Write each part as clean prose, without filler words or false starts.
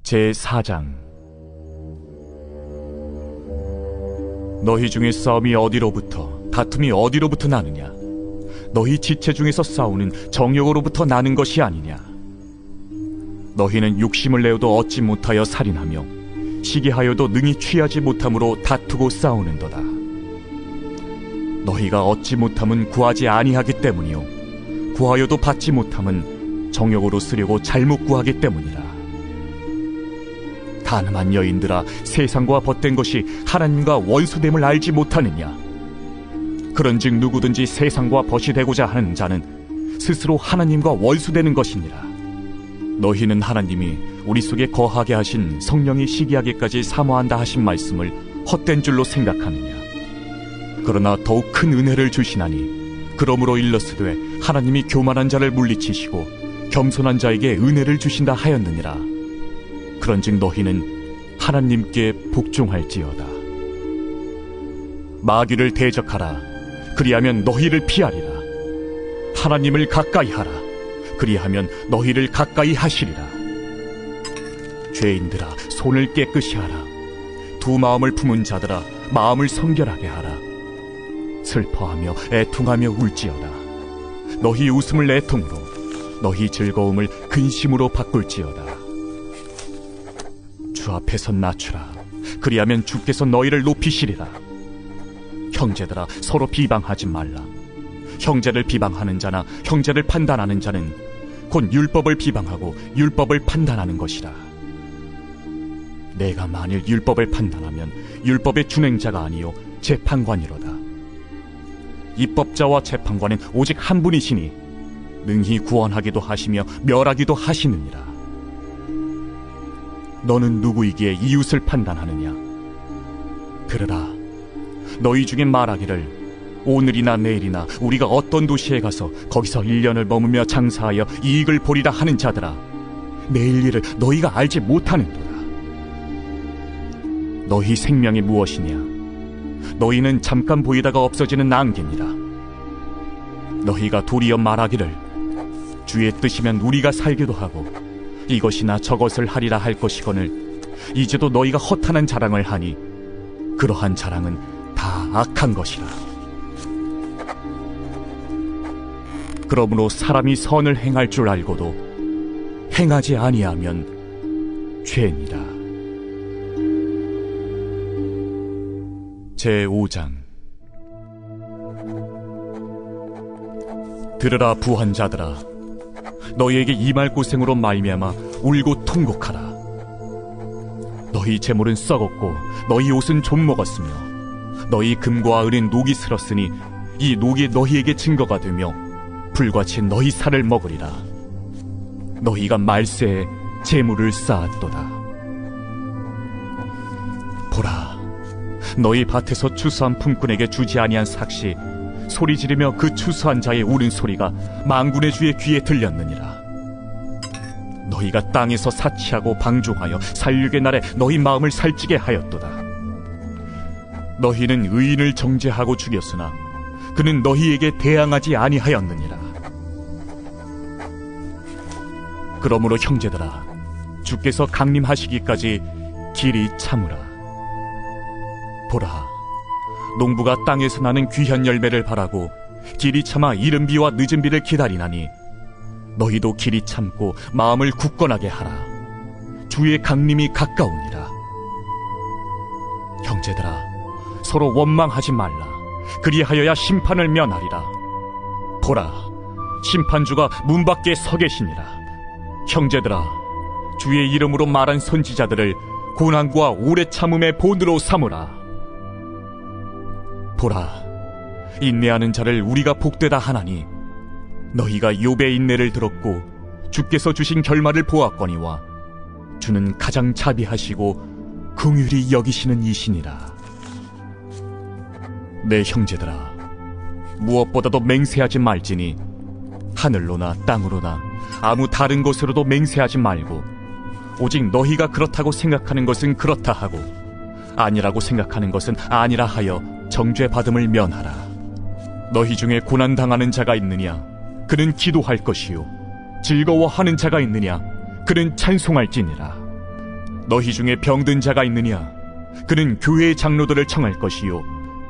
제4장. 너희 중에 싸움이 어디로부터, 다툼이 어디로부터 나느냐? 너희 지체 중에서 싸우는 정욕으로부터 나는 것이 아니냐? 너희는 욕심을 내어도 얻지 못하여 살인하며 시기하여도 능히 취하지 못함으로 다투고 싸우는도다. 너희가 얻지 못함은 구하지 아니하기 때문이요 구하여도 받지 못함은 정욕으로 쓰려고 잘못 구하기 때문이라. 가늠한 여인들아, 세상과 벗된 것이 하나님과 원수됨을 알지 못하느냐? 그런즉 누구든지 세상과 벗이 되고자 하는 자는 스스로 하나님과 원수되는 것이니라. 너희는 하나님이 우리 속에 거하게 하신 성령이 시기하기까지 사모한다 하신 말씀을 헛된 줄로 생각하느냐? 그러나 더욱 큰 은혜를 주시나니 그러므로 일렀으되 하나님이 교만한 자를 물리치시고 겸손한 자에게 은혜를 주신다 하였느니라. 그런즉 너희는 하나님께 복종할지어다. 마귀를 대적하라. 그리하면 너희를 피하리라. 하나님을 가까이 하라. 그리하면 너희를 가까이 하시리라. 죄인들아, 손을 깨끗이 하라. 두 마음을 품은 자들아, 마음을 성결하게 하라. 슬퍼하며 애통하며 울지어다. 너희 웃음을 애통으로, 너희 즐거움을 근심으로 바꿀지어다. 주 앞에서 낮추라. 그리하면 주께서 너희를 높이시리라. 형제들아, 서로 비방하지 말라. 형제를 비방하는 자나 형제를 판단하는 자는 곧 율법을 비방하고 율법을 판단하는 것이라. 내가 만일 율법을 판단하면 율법의 준행자가 아니요 재판관이로다. 입법자와 재판관은 오직 한 분이시니 능히 구원하기도 하시며 멸하기도 하시느니라. 너는 누구이기에 이웃을 판단하느냐? 들으라. 너희 중에 말하기를 오늘이나 내일이나 우리가 어떤 도시에 가서 거기서 1년을 머무며 장사하여 이익을 보리라 하는 자들아, 내일 일을 너희가 알지 못하는도다. 너희 생명이 무엇이냐? 너희는 잠깐 보이다가 없어지는 안개니라. 너희가 도리어 말하기를 주의 뜻이면 우리가 살기도 하고 이것이나 저것을 하리라 할 것이거늘 이제도 너희가 허탄한 자랑을 하니 그러한 자랑은 다 악한 것이라. 그러므로 사람이 선을 행할 줄 알고도 행하지 아니하면 죄니라. 제5장. 들으라 부한 자들아, 너희에게 임할 고생으로 말미암아 울고 통곡하라. 너희 재물은 썩었고 너희 옷은 좀 먹었으며 너희 금과 은은 녹이 슬었으니 이 녹이 너희에게 증거가 되며 불같이 너희 살을 먹으리라. 너희가 말세에 재물을 쌓았도다. 보라, 너희 밭에서 추수한 품꾼에게 주지 아니한 삭시 소리 지르며 그 추수한 자의 우는 소리가 만군의 주의 귀에 들렸느니라. 너희가 땅에서 사치하고 방종하여 살육의 날에 너희 마음을 살찌게 하였도다. 너희는 의인을 정죄하고 죽였으나 그는 너희에게 대항하지 아니하였느니라. 그러므로 형제들아, 주께서 강림하시기까지 길이 참으라. 보라, 농부가 땅에서 나는 귀한 열매를 바라고 길이 참아 이른 비와 늦은 비를 기다리나니 너희도 길이 참고 마음을 굳건하게 하라. 주의 강림이 가까우니라. 형제들아, 서로 원망하지 말라. 그리하여야 심판을 면하리라. 보라, 심판주가 문 밖에 서 계시니라. 형제들아, 주의 이름으로 말한 선지자들을 고난과 오래 참음의 본으로 삼으라. 보라, 인내하는 자를 우리가 복되다 하나니 너희가 욥의 인내를 들었고 주께서 주신 결말을 보았거니와 주는 가장 자비하시고 긍휼히 여기시는 이시니라. 내 형제들아, 무엇보다도 맹세하지 말지니 하늘로나 땅으로나 아무 다른 곳으로도 맹세하지 말고 오직 너희가 그렇다고 생각하는 것은 그렇다 하고 아니라고 생각하는 것은 아니라 하여 정죄받음을 면하라. 너희 중에 고난당하는 자가 있느냐? 그는 기도할 것이요 즐거워하는 자가 있느냐? 그는 찬송할지니라. 너희 중에 병든 자가 있느냐? 그는 교회의 장로들을 청할 것이요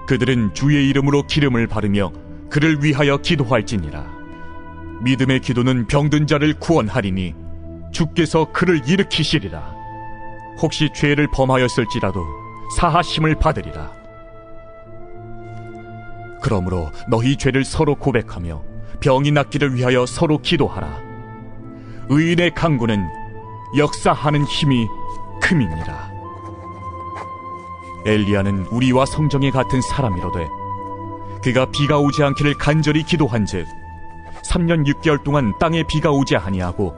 그들은 주의 이름으로 기름을 바르며 그를 위하여 기도할지니라. 믿음의 기도는 병든 자를 구원하리니 주께서 그를 일으키시리라. 혹시 죄를 범하였을지라도 사하심을 받으리라. 그러므로 너희 죄를 서로 고백하며 병이 낫기를 위하여 서로 기도하라. 의인의 강구는 역사하는 힘이 큼이니라. 엘리야는 우리와 성정이 같은 사람이로되 그가 비가 오지 않기를 간절히 기도한즉 3년 6개월 동안 땅에 비가 오지 아니하고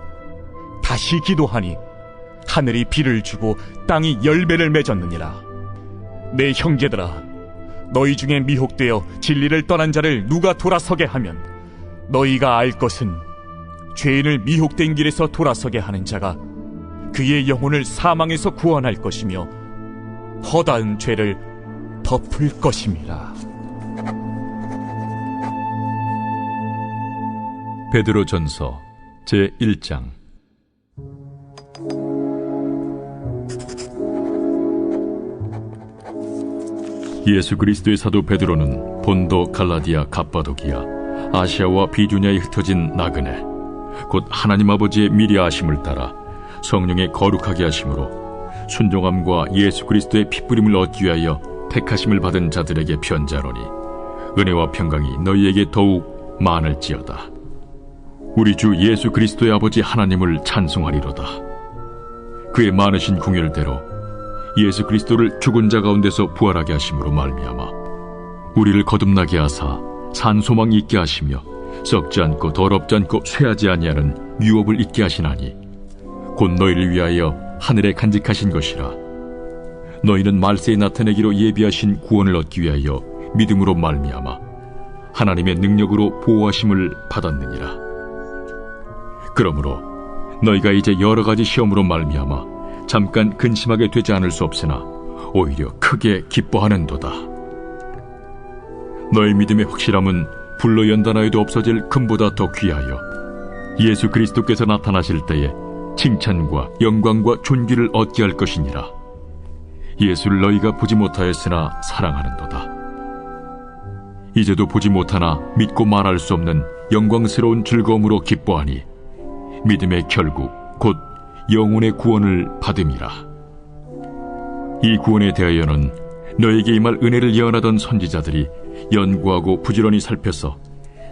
다시 기도하니 하늘이 비를 주고 땅이 열매를 맺었느니라. 내 형제들아, 너희 중에 미혹되어 진리를 떠난 자를 누가 돌아서게 하면 너희가 알 것은 죄인을 미혹된 길에서 돌아서게 하는 자가 그의 영혼을 사망에서 구원할 것이며 허다한 죄를 덮을 것임이라. 베드로전서 제1장. 예수 그리스도의 사도 베드로는 본도, 갈라디아, 갑바도기아, 아시아와 비두냐에 흩어진 나그네, 곧 하나님 아버지의 미리 아심을 따라 성령의 거룩하게 하심으로 순종함과 예수 그리스도의 핏부림을 얻기 위하여 택하심을 받은 자들에게 편지하노니 은혜와 평강이 너희에게 더욱 많을지어다. 우리 주 예수 그리스도의 아버지 하나님을 찬송하리로다. 그의 많으신 궁율대로 예수 그리스도를 죽은 자 가운데서 부활하게 하심으로 말미암아 우리를 거듭나게 하사 산 소망이 있게 하시며 썩지 않고 더럽지 않고 쇠하지 아니하는 유업을 있게 하시나니 곧 너희를 위하여 하늘에 간직하신 것이라. 너희는 말세에 나타내기로 예비하신 구원을 얻기 위하여 믿음으로 말미암아 하나님의 능력으로 보호하심을 받았느니라. 그러므로 너희가 이제 여러 가지 시험으로 말미암아 잠깐 근심하게 되지 않을 수 없으나 오히려 크게 기뻐하는도다. 너희 믿음의 확실함은 불로 연단하여도 없어질 금보다 더 귀하여 예수 그리스도께서 나타나실 때에 칭찬과 영광과 존귀를 얻게 할 것이니라. 예수를 너희가 보지 못하였으나 사랑하는도다. 이제도 보지 못하나 믿고 말할 수 없는 영광스러운 즐거움으로 기뻐하니 믿음의 결국 곧 영혼의 구원을 받음이라. 이 구원에 대하여는 너에게 임할 은혜를 예언하던 선지자들이 연구하고 부지런히 살펴서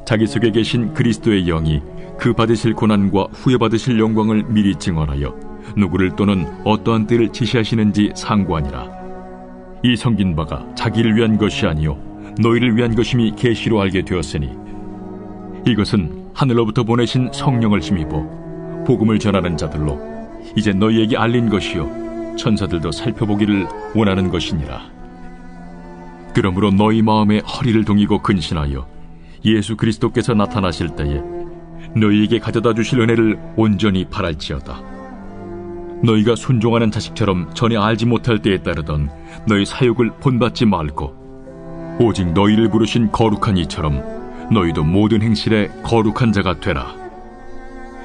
자기 속에 계신 그리스도의 영이 그 받으실 고난과 후에 받으실 영광을 미리 증언하여 누구를 또는 어떠한 때를 지시하시는지 상고하니라. 이 성긴 바가 자기를 위한 것이 아니요 너희를 위한 것임이 계시로 알게 되었으니 이것은 하늘로부터 보내신 성령을 힘입어 복음을 전하는 자들로 이제 너희에게 알린 것이요 천사들도 살펴보기를 원하는 것이니라. 그러므로 너희 마음에 허리를 동이고 근신하여 예수 그리스도께서 나타나실 때에 너희에게 가져다 주실 은혜를 온전히 바랄지어다. 너희가 순종하는 자식처럼 전에 알지 못할 때에 따르던 너희 사욕을 본받지 말고 오직 너희를 부르신 거룩한 이처럼 너희도 모든 행실에 거룩한 자가 되라.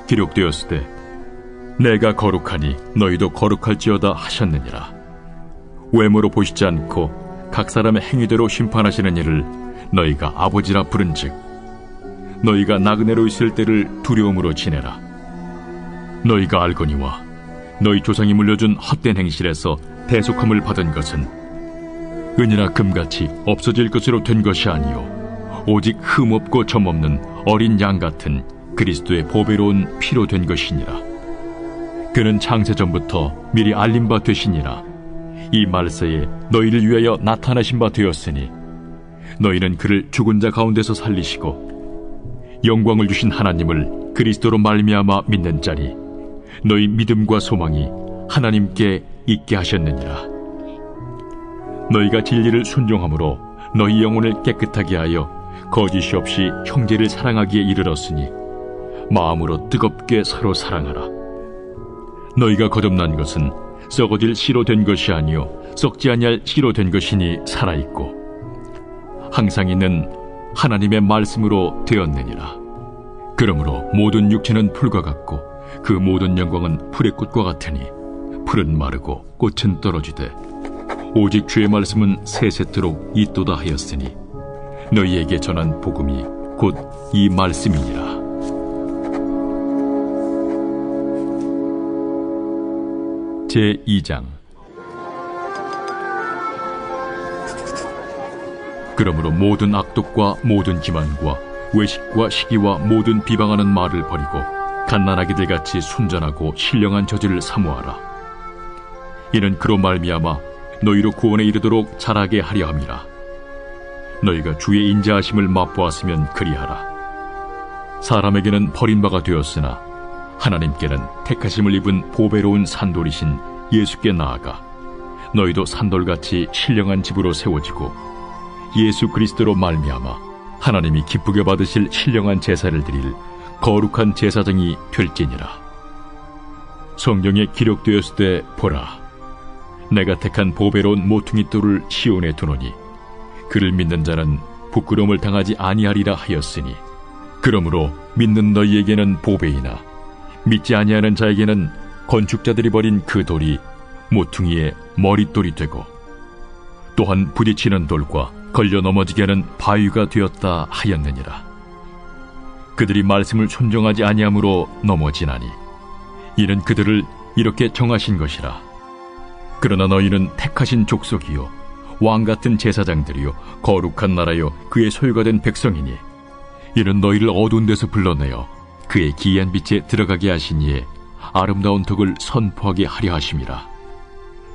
기록되었을 때 내가 거룩하니 너희도 거룩할지어다 하셨느니라. 외모로 보시지 않고 각 사람의 행위대로 심판하시는 이를 너희가 아버지라 부른즉 너희가 나그네로 있을 때를 두려움으로 지내라. 너희가 알거니와 너희 조상이 물려준 헛된 행실에서 대속함을 받은 것은 은이나 금같이 없어질 것으로 된 것이 아니요 오직 흠없고 점없는 어린 양 같은 그리스도의 보배로운 피로 된 것이니라. 그는 창세전부터 미리 알린 바 되시니라. 이 말세에 너희를 위하여 나타나신 바 되었으니 너희는 그를 죽은 자 가운데서 살리시고 영광을 주신 하나님을 그리스도로 말미암아 믿는 자니 너희 믿음과 소망이 하나님께 있게 하셨느니라. 너희가 진리를 순종함으로 너희 영혼을 깨끗하게 하여 거짓이 없이 형제를 사랑하기에 이르렀으니 마음으로 뜨겁게 서로 사랑하라. 너희가 거듭난 것은 썩어질 씨로 된 것이 아니요 썩지 아니할 씨로 된 것이니 살아있고 항상 있는 하나님의 말씀으로 되었느니라. 그러므로 모든 육체는 풀과 같고 그 모든 영광은 풀의 꽃과 같으니 풀은 마르고 꽃은 떨어지되 오직 주의 말씀은 세세토록 있도다 하였으니 너희에게 전한 복음이 곧 이 말씀이니라. 제2장. 그러므로 모든 악독과 모든 기만과 외식과 시기와 모든 비방하는 말을 버리고 갓난아기들 같이 순전하고 신령한 저질을 사모하라. 이는 그로 말미암아 너희로 구원에 이르도록 자라게 하려 함이라. 너희가 주의 인자하심을 맛보았으면 그리하라. 사람에게는 버림바가 되었으나 하나님께는 택하심을 입은 보배로운 산돌이신 예수께 나아가 너희도 산돌같이 신령한 집으로 세워지고 예수 그리스도로 말미암아 하나님이 기쁘게 받으실 신령한 제사를 드릴 거룩한 제사장이 될지니라. 성경에 기록되었을 때 보라, 내가 택한 보배로운 모퉁이 돌을 시온에 두노니 그를 믿는 자는 부끄러움을 당하지 아니하리라 하였으니, 그러므로 믿는 너희에게는 보배이나 믿지 아니하는 자에게는 건축자들이 버린 그 돌이 모퉁이의 머릿돌이 되고 또한 부딪히는 돌과 걸려 넘어지게 하는 바위가 되었다 하였느니라. 그들이 말씀을 순종하지 아니함으로 넘어지나니 이는 그들을 이렇게 정하신 것이라. 그러나 너희는 택하신 족속이요 왕같은 제사장들이요 거룩한 나라요 그의 소유가 된 백성이니 이는 너희를 어두운 데서 불러내어 그의 기이한 빛에 들어가게 하시니에 아름다운 덕을 선포하게 하려 하심이라.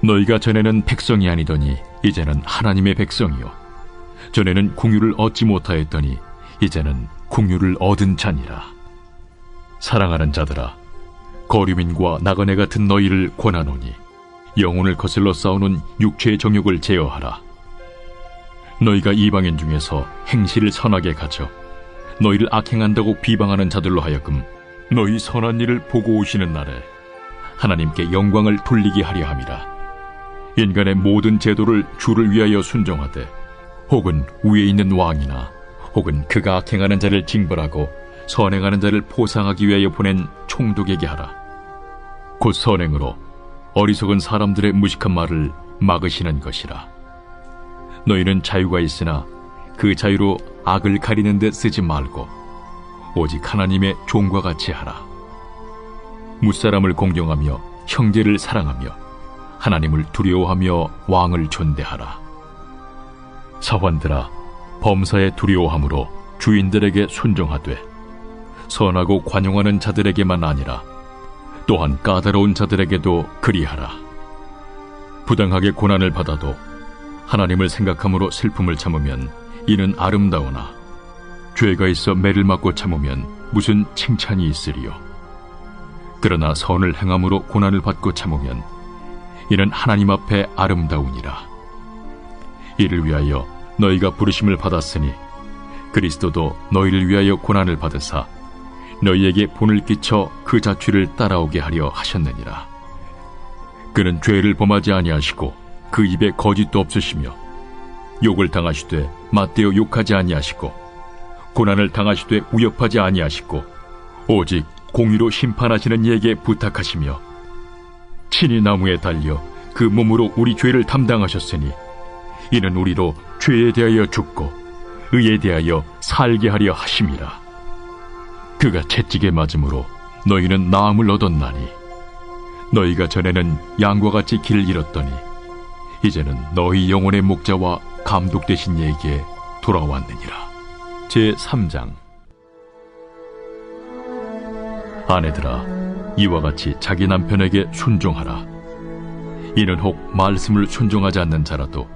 너희가 전에는 백성이 아니더니 이제는 하나님의 백성이요 전에는 공유를 얻지 못하였더니 이제는 공유를 얻은 자니라. 사랑하는 자들아, 거류민과 나그네 같은 너희를 권하노니 영혼을 거슬러 싸우는 육체의 정욕을 제어하라. 너희가 이방인 중에서 행실을 선하게 가져 너희를 악행한다고 비방하는 자들로 하여금 너희 선한 일을 보고 오시는 날에 하나님께 영광을 돌리게 하려 함이라. 인간의 모든 제도를 주를 위하여 순종하되 혹은 위에 있는 왕이나 혹은 그가 악행하는 자를 징벌하고 선행하는 자를 포상하기 위하여 보낸 총독에게 하라. 곧 선행으로 어리석은 사람들의 무식한 말을 막으시는 것이라. 너희는 자유가 있으나 그 자유로 악을 가리는 데 쓰지 말고 오직 하나님의 종과 같이 하라. 무사람을 공경하며 형제를 사랑하며 하나님을 두려워하며 왕을 존대하라. 사환들아, 범사에 두려워함으로 주인들에게 순종하되 선하고 관용하는 자들에게만 아니라 또한 까다로운 자들에게도 그리하라. 부당하게 고난을 받아도 하나님을 생각함으로 슬픔을 참으면 이는 아름다우나 죄가 있어 매를 맞고 참으면 무슨 칭찬이 있으리요. 그러나 선을 행함으로 고난을 받고 참으면 이는 하나님 앞에 아름다우니라. 이를 위하여 너희가 부르심을 받았으니 그리스도도 너희를 위하여 고난을 받으사 너희에게 본을 끼쳐 그 자취를 따라오게 하려 하셨느니라. 그는 죄를 범하지 아니하시고 그 입에 거짓도 없으시며 욕을 당하시되 맞대어 욕하지 아니하시고 고난을 당하시되 우협하지 아니하시고 오직 공의로 심판하시는 이에게 부탁하시며 친히 나무에 달려 그 몸으로 우리 죄를 담당하셨으니 이는 우리로 죄에 대하여 죽고 의에 대하여 살게 하려 하심이라. 그가 채찍에 맞음으로 너희는 나음을 얻었나니 너희가 전에는 양과 같이 길을 잃었더니 이제는 너희 영혼의 목자와 감독 되신 이에게 돌아왔느니라. 제3장. 아내들아, 이와 같이 자기 남편에게 순종하라. 이는 혹 말씀을 순종하지 않는 자라도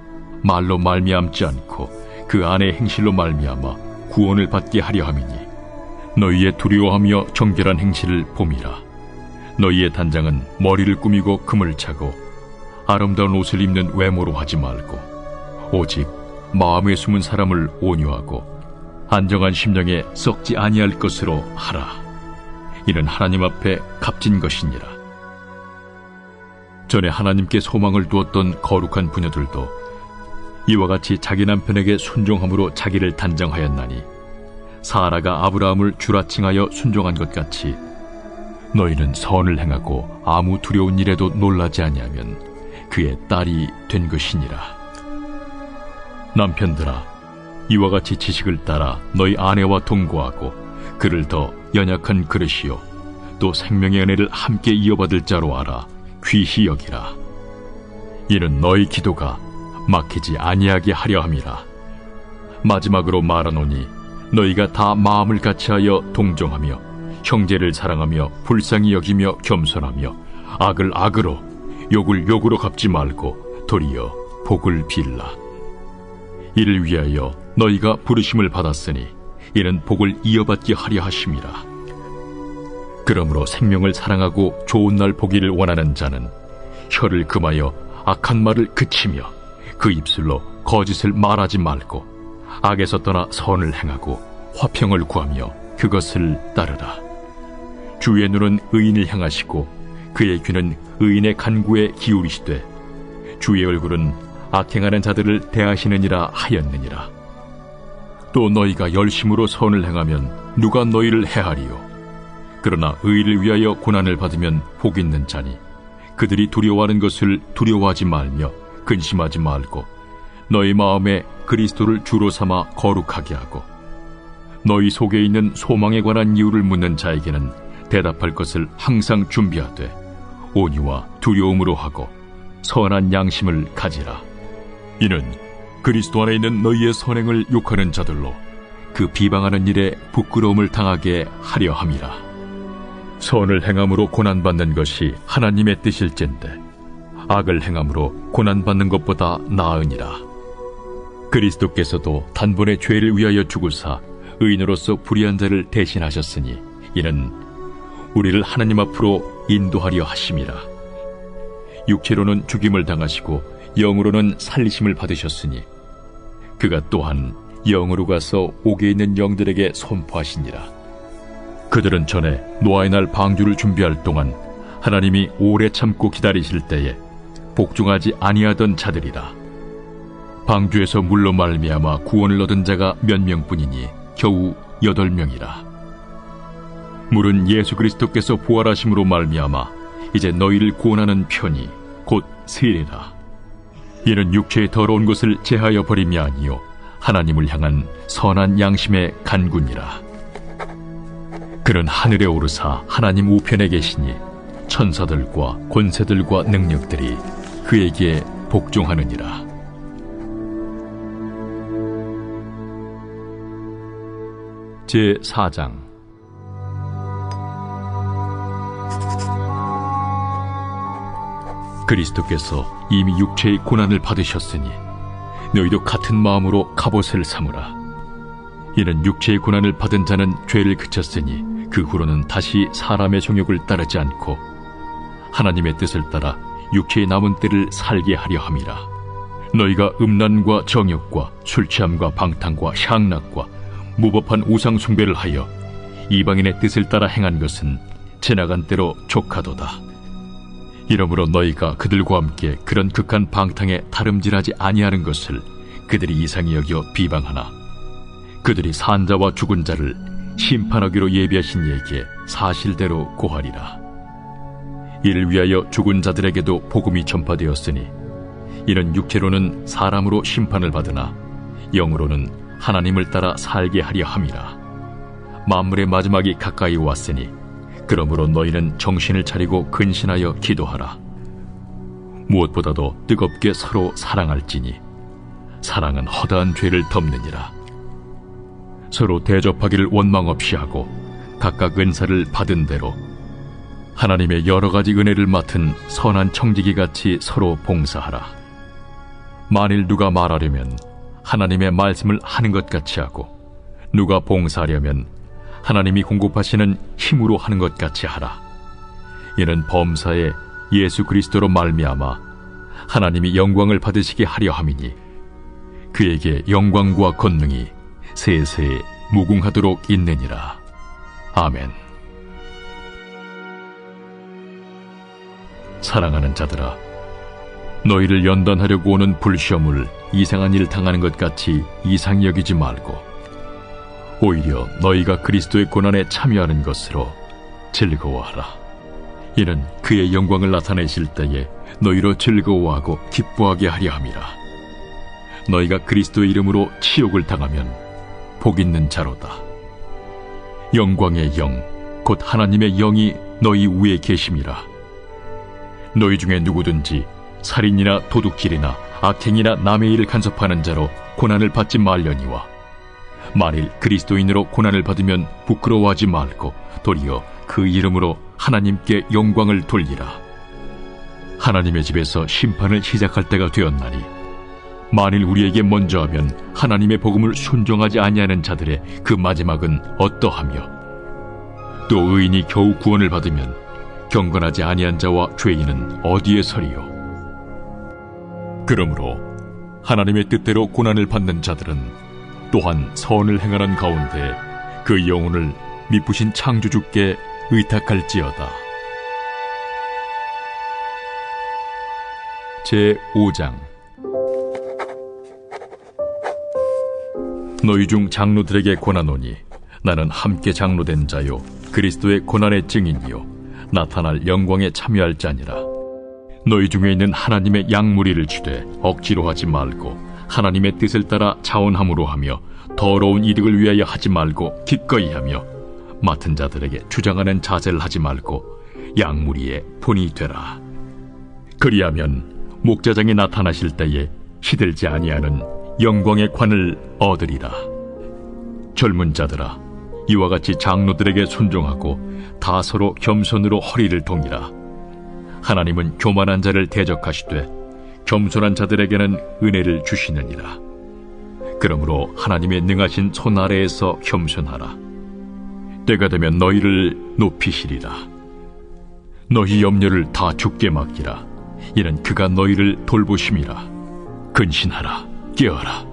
말로 말미암지 않고 그 아내의 행실로 말미암아 구원을 받게 하려 함이니 너희의 두려워하며 정결한 행실을 봄이라. 너희의 단장은 머리를 꾸미고 금을 차고 아름다운 옷을 입는 외모로 하지 말고 오직 마음에 숨은 사람을 온유하고 안정한 심령에 썩지 아니할 것으로 하라. 이는 하나님 앞에 값진 것이니라. 전에 하나님께 소망을 두었던 거룩한 부녀들도 이와 같이 자기 남편에게 순종함으로 자기를 단정하였나니 사라가 아브라함을 주라칭하여 순종한 것 같이 너희는 선을 행하고 아무 두려운 일에도 놀라지 아니하면 그의 딸이 된 것이니라. 남편들아, 이와 같이 지식을 따라 너희 아내와 동거하고 그를 더 연약한 그릇이요 또 생명의 은혜를 함께 이어받을 자로 알아 귀히 여기라. 이는 너희 기도가 막히지 아니하게 하려 함이라. 마지막으로 말하노니 너희가 다 마음을 같이하여 동정하며 형제를 사랑하며 불쌍히 여기며 겸손하며 악을 악으로 욕을 욕으로 갚지 말고 도리어 복을 빌라. 이를 위하여 너희가 부르심을 받았으니 이는 복을 이어받게 하려 하심이라. 그러므로 생명을 사랑하고 좋은 날 보기를 원하는 자는 혀를 금하여 악한 말을 그치며 그 입술로 거짓을 말하지 말고 악에서 떠나 선을 행하고 화평을 구하며 그것을 따르라. 주의 눈은 의인을 향하시고 그의 귀는 의인의 간구에 기울이시되 주의 얼굴은 악행하는 자들을 대하시느니라 하였느니라. 또 너희가 열심으로 선을 행하면 누가 너희를 해하리요? 그러나 의를 위하여 고난을 받으면 복 있는 자니 그들이 두려워하는 것을 두려워하지 말며 근심하지 말고 너희 마음에 그리스도를 주로 삼아 거룩하게 하고 너희 속에 있는 소망에 관한 이유를 묻는 자에게는 대답할 것을 항상 준비하되 온유와 두려움으로 하고 선한 양심을 가지라. 이는 그리스도 안에 있는 너희의 선행을 욕하는 자들로 그 비방하는 일에 부끄러움을 당하게 하려 함이라. 선을 행함으로 고난받는 것이 하나님의 뜻일진데 악을 행함으로 고난받는 것보다 나으니라. 그리스도께서도 단번에 죄를 위하여 죽으사 의인으로서 불의한 자를 대신하셨으니 이는 우리를 하나님 앞으로 인도하려 하심이라. 육체로는 죽임을 당하시고 영으로는 살리심을 받으셨으니 그가 또한 영으로 가서 옥에 있는 영들에게 선포하시니라. 그들은 전에 노아의 날 방주를 준비할 동안 하나님이 오래 참고 기다리실 때에 복종하지 아니하던 자들이라. 방주에서 물로 말미암아 구원을 얻은 자가 몇 명뿐이니 겨우 8명이라. 물은 예수 그리스도께서 부활하심으로 말미암아 이제 너희를 구원하는 편이 곧 세례라. 이는 육체의 더러운 것을 제하여 버림이 아니요 하나님을 향한 선한 양심의 간구니라. 그는 하늘에 오르사 하나님 우편에 계시니 천사들과 권세들과 능력들이 그에게 복종하느니라. 제4장. 그리스도께서 이미 육체의 고난을 받으셨으니 너희도 같은 마음으로 갑옷을 삼으라. 이는 육체의 고난을 받은 자는 죄를 그쳤으니 그 후로는 다시 사람의 정욕을 따르지 않고 하나님의 뜻을 따라 육체의 남은 때를 살게 하려 함이라. 너희가 음란과 정욕과 술취함과 방탕과 향락과 무법한 우상 숭배를 하여 이방인의 뜻을 따라 행한 것은 지나간 때로 족하도다. 이러므로 너희가 그들과 함께 그런 극한 방탕에 다름질하지 아니하는 것을 그들이 이상히 여겨 비방하나 그들이 산 자와 죽은 자를 심판하기로 예비하신 이에게 사실대로 고하리라. 이를 위하여 죽은 자들에게도 복음이 전파되었으니 이는 육체로는 사람으로 심판을 받으나 영으로는 하나님을 따라 살게 하려 함이라. 만물의 마지막이 가까이 왔으니 그러므로 너희는 정신을 차리고 근신하여 기도하라. 무엇보다도 뜨겁게 서로 사랑할지니 사랑은 허다한 죄를 덮느니라. 서로 대접하기를 원망 없이 하고 각각 은사를 받은 대로 하나님의 여러 가지 은혜를 맡은 선한 청지기같이 서로 봉사하라. 만일 누가 말하려면 하나님의 말씀을 하는 것 같이 하고 누가 봉사하려면 하나님이 공급하시는 힘으로 하는 것 같이 하라. 이는 범사에 예수 그리스도로 말미암아 하나님이 영광을 받으시게 하려 함이니 그에게 영광과 권능이 세세 무궁하도록 있느니라. 아멘. 사랑하는 자들아, 너희를 연단하려고 오는 불시험을 이상한 일 당하는 것 같이 이상히 여기지 말고 오히려 너희가 그리스도의 고난에 참여하는 것으로 즐거워하라. 이는 그의 영광을 나타내실 때에 너희로 즐거워하고 기뻐하게 하려 함이라. 너희가 그리스도의 이름으로 치욕을 당하면 복 있는 자로다. 영광의 영 곧 하나님의 영이 너희 위에 계심이라. 너희 중에 누구든지 살인이나 도둑질이나 악행이나 남의 일을 간섭하는 자로 고난을 받지 말려니와, 만일 그리스도인으로 고난을 받으면 부끄러워하지 말고 도리어 그 이름으로 하나님께 영광을 돌리라. 하나님의 집에서 심판을 시작할 때가 되었나니, 만일 우리에게 먼저 하면 하나님의 복음을 순종하지 아니하는 자들의 그 마지막은 어떠하며, 또 의인이 겨우 구원을 받으면 경건하지 아니한 자와 죄인은 어디에 서리요? 그러므로 하나님의 뜻대로 고난을 받는 자들은 또한 선을 행하는 가운데 그 영혼을 미쁘신 창조주께 의탁할지어다. 제5장. 너희 중 장로들에게 권하노니, 나는 함께 장로된 자요 그리스도의 고난의 증인이요 나타날 영광에 참여할 자니라. 너희 중에 있는 하나님의 양무리를 주되 억지로 하지 말고 하나님의 뜻을 따라 자원함으로 하며, 더러운 이득을 위하여 하지 말고 기꺼이 하며, 맡은 자들에게 주장하는 자세를 하지 말고 양무리의 본이 되라. 그리하면 목자장이 나타나실 때에 시들지 아니하는 영광의 관을 얻으리라. 젊은 자들아, 이와 같이 장로들에게 순종하고 다 서로 겸손으로 허리를 동이라. 하나님은 교만한 자를 대적하시되 겸손한 자들에게는 은혜를 주시느니라. 그러므로 하나님의 능하신 손 아래에서 겸손하라. 때가 되면 너희를 높이시리라. 너희 염려를 다 주께 맡기라. 이는 그가 너희를 돌보심이라. 근신하라. 깨어라.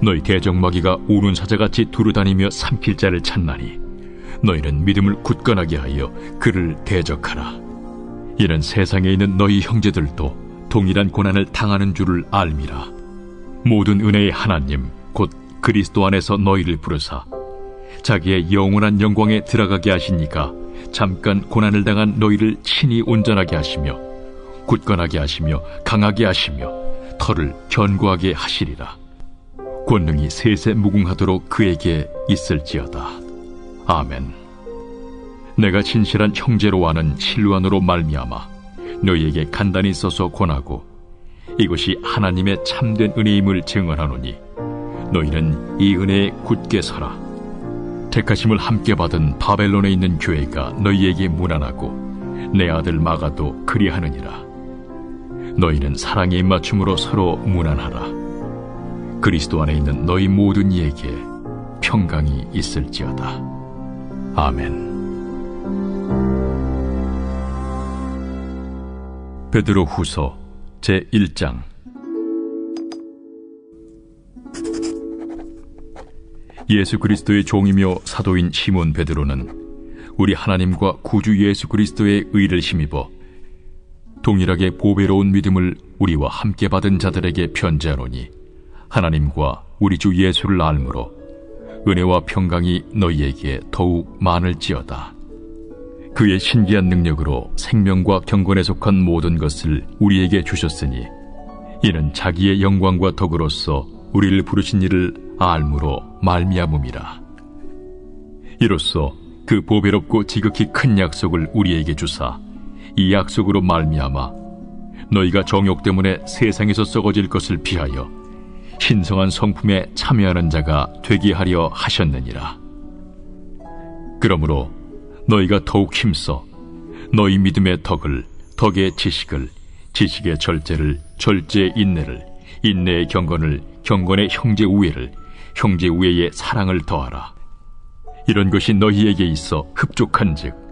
너희 대적마귀가 우는 사자같이 두루다니며 삼킬 자를 찾나니, 너희는 믿음을 굳건하게 하여 그를 대적하라. 이는 세상에 있는 너희 형제들도 동일한 고난을 당하는 줄을 알미라. 모든 은혜의 하나님 곧 그리스도 안에서 너희를 부르사 자기의 영원한 영광에 들어가게 하시니까, 잠깐 고난을 당한 너희를 친히 온전하게 하시며 굳건하게 하시며 강하게 하시며 털을 견고하게 하시리라. 권능이 세세 무궁하도록 그에게 있을지어다. 아멘. 내가 진실한 형제로 아는 실루안으로 말미암아 너희에게 간단히 써서 권하고, 이것이 하나님의 참된 은혜임을 증언하노니, 너희는 이 은혜에 굳게 서라. 택하심을 함께 받은 바벨론에 있는 교회가 너희에게 무난하고 내 아들 마가도 그리하느니라. 너희는 사랑의 입맞춤으로 서로 무난하라. 그리스도 안에 있는 너희 모든 이에게 평강이 있을지어다. 아멘. 베드로 후서 제1장. 예수 그리스도의 종이며 사도인 시몬 베드로는 우리 하나님과 구주 예수 그리스도의 의를 힘입어 동일하게 보배로운 믿음을 우리와 함께 받은 자들에게 편지하노니, 하나님과 우리 주 예수를 알므로 은혜와 평강이 너희에게 더욱 많을지어다. 그의 신기한 능력으로 생명과 경건에 속한 모든 것을 우리에게 주셨으니, 이는 자기의 영광과 덕으로서 우리를 부르신 이를 알므로 말미암음이라. 이로써 그 보배롭고 지극히 큰 약속을 우리에게 주사, 이 약속으로 말미암아 너희가 정욕 때문에 세상에서 썩어질 것을 피하여 신성한 성품에 참여하는 자가 되게 하려 하셨느니라. 그러므로 너희가 더욱 힘써 너희 믿음의 덕을, 덕의 지식을, 지식의 절제를, 절제의 인내를, 인내의 경건을, 경건의 형제 우애를, 형제 우애의 사랑을 더하라. 이런 것이 너희에게 있어 흡족한즉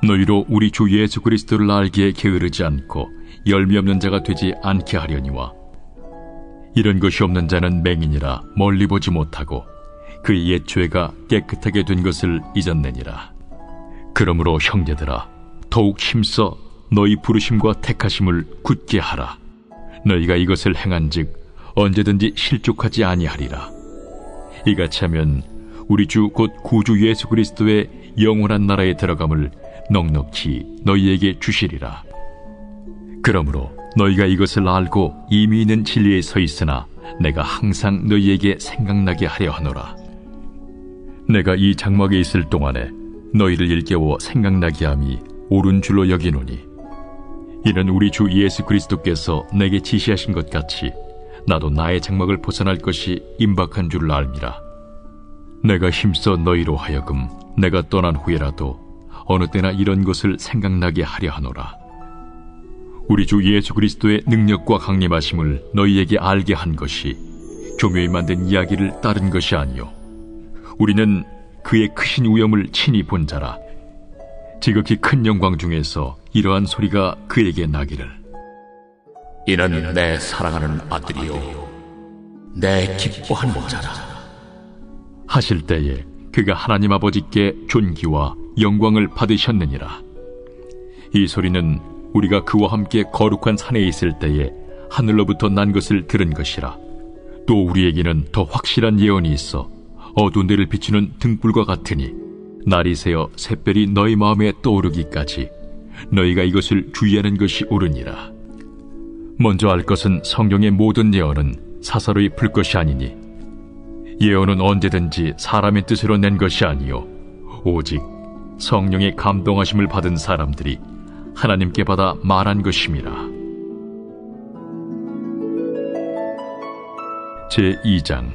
너희로 우리 주 예수 그리스도를 알기에 게으르지 않고 열미 없는 자가 되지 않게 하려니와, 이런 것이 없는 자는 맹인이라 멀리 보지 못하고 그의 옛 죄가 깨끗하게 된 것을 잊었느니라. 그러므로 형제들아, 더욱 힘써 너희 부르심과 택하심을 굳게 하라. 너희가 이것을 행한즉 언제든지 실족하지 아니하리라. 이같이 하면 우리 주 곧 구주 예수 그리스도의 영원한 나라에 들어감을 넉넉히 너희에게 주시리라. 그러므로 너희가 이것을 알고 이미 있는 진리에 서 있으나 내가 항상 너희에게 생각나게 하려 하노라. 내가 이 장막에 있을 동안에 너희를 일깨워 생각나게 함이 옳은 줄로 여기노니, 이는 우리 주 예수 그리스도께서 내게 지시하신 것 같이 나도 나의 장막을 벗어날 것이 임박한 줄을 알미라. 내가 힘써 너희로 하여금 내가 떠난 후에라도 어느 때나 이런 것을 생각나게 하려 하노라. 우리 주 예수 그리스도의 능력과 강림하심을 너희에게 알게 한 것이 교묘히 만든 이야기를 따른 것이 아니요, 우리는 그의 크신 위엄을 친히 본 자라. 지극히 큰 영광 중에서 이러한 소리가 그에게 나기를, 이는 내 사랑하는 아들이요 내 기뻐하는 자라 하실 때에 그가 하나님 아버지께 존귀와 영광을 받으셨느니라. 이 소리는 우리가 그와 함께 거룩한 산에 있을 때에 하늘로부터 난 것을 들은 것이라. 또 우리에게는 더 확실한 예언이 있어 어두운 데를 비추는 등불과 같으니 날이 새어 샛별이 너희 마음에 떠오르기까지 너희가 이것을 주의하는 것이 옳으니라. 먼저 알 것은 성경의 모든 예언은 사사로이 풀 것이 아니니, 예언은 언제든지 사람의 뜻으로 낸 것이 아니요 오직 성령의 감동하심을 받은 사람들이 하나님께 받아 말한 것임이라. 제2장.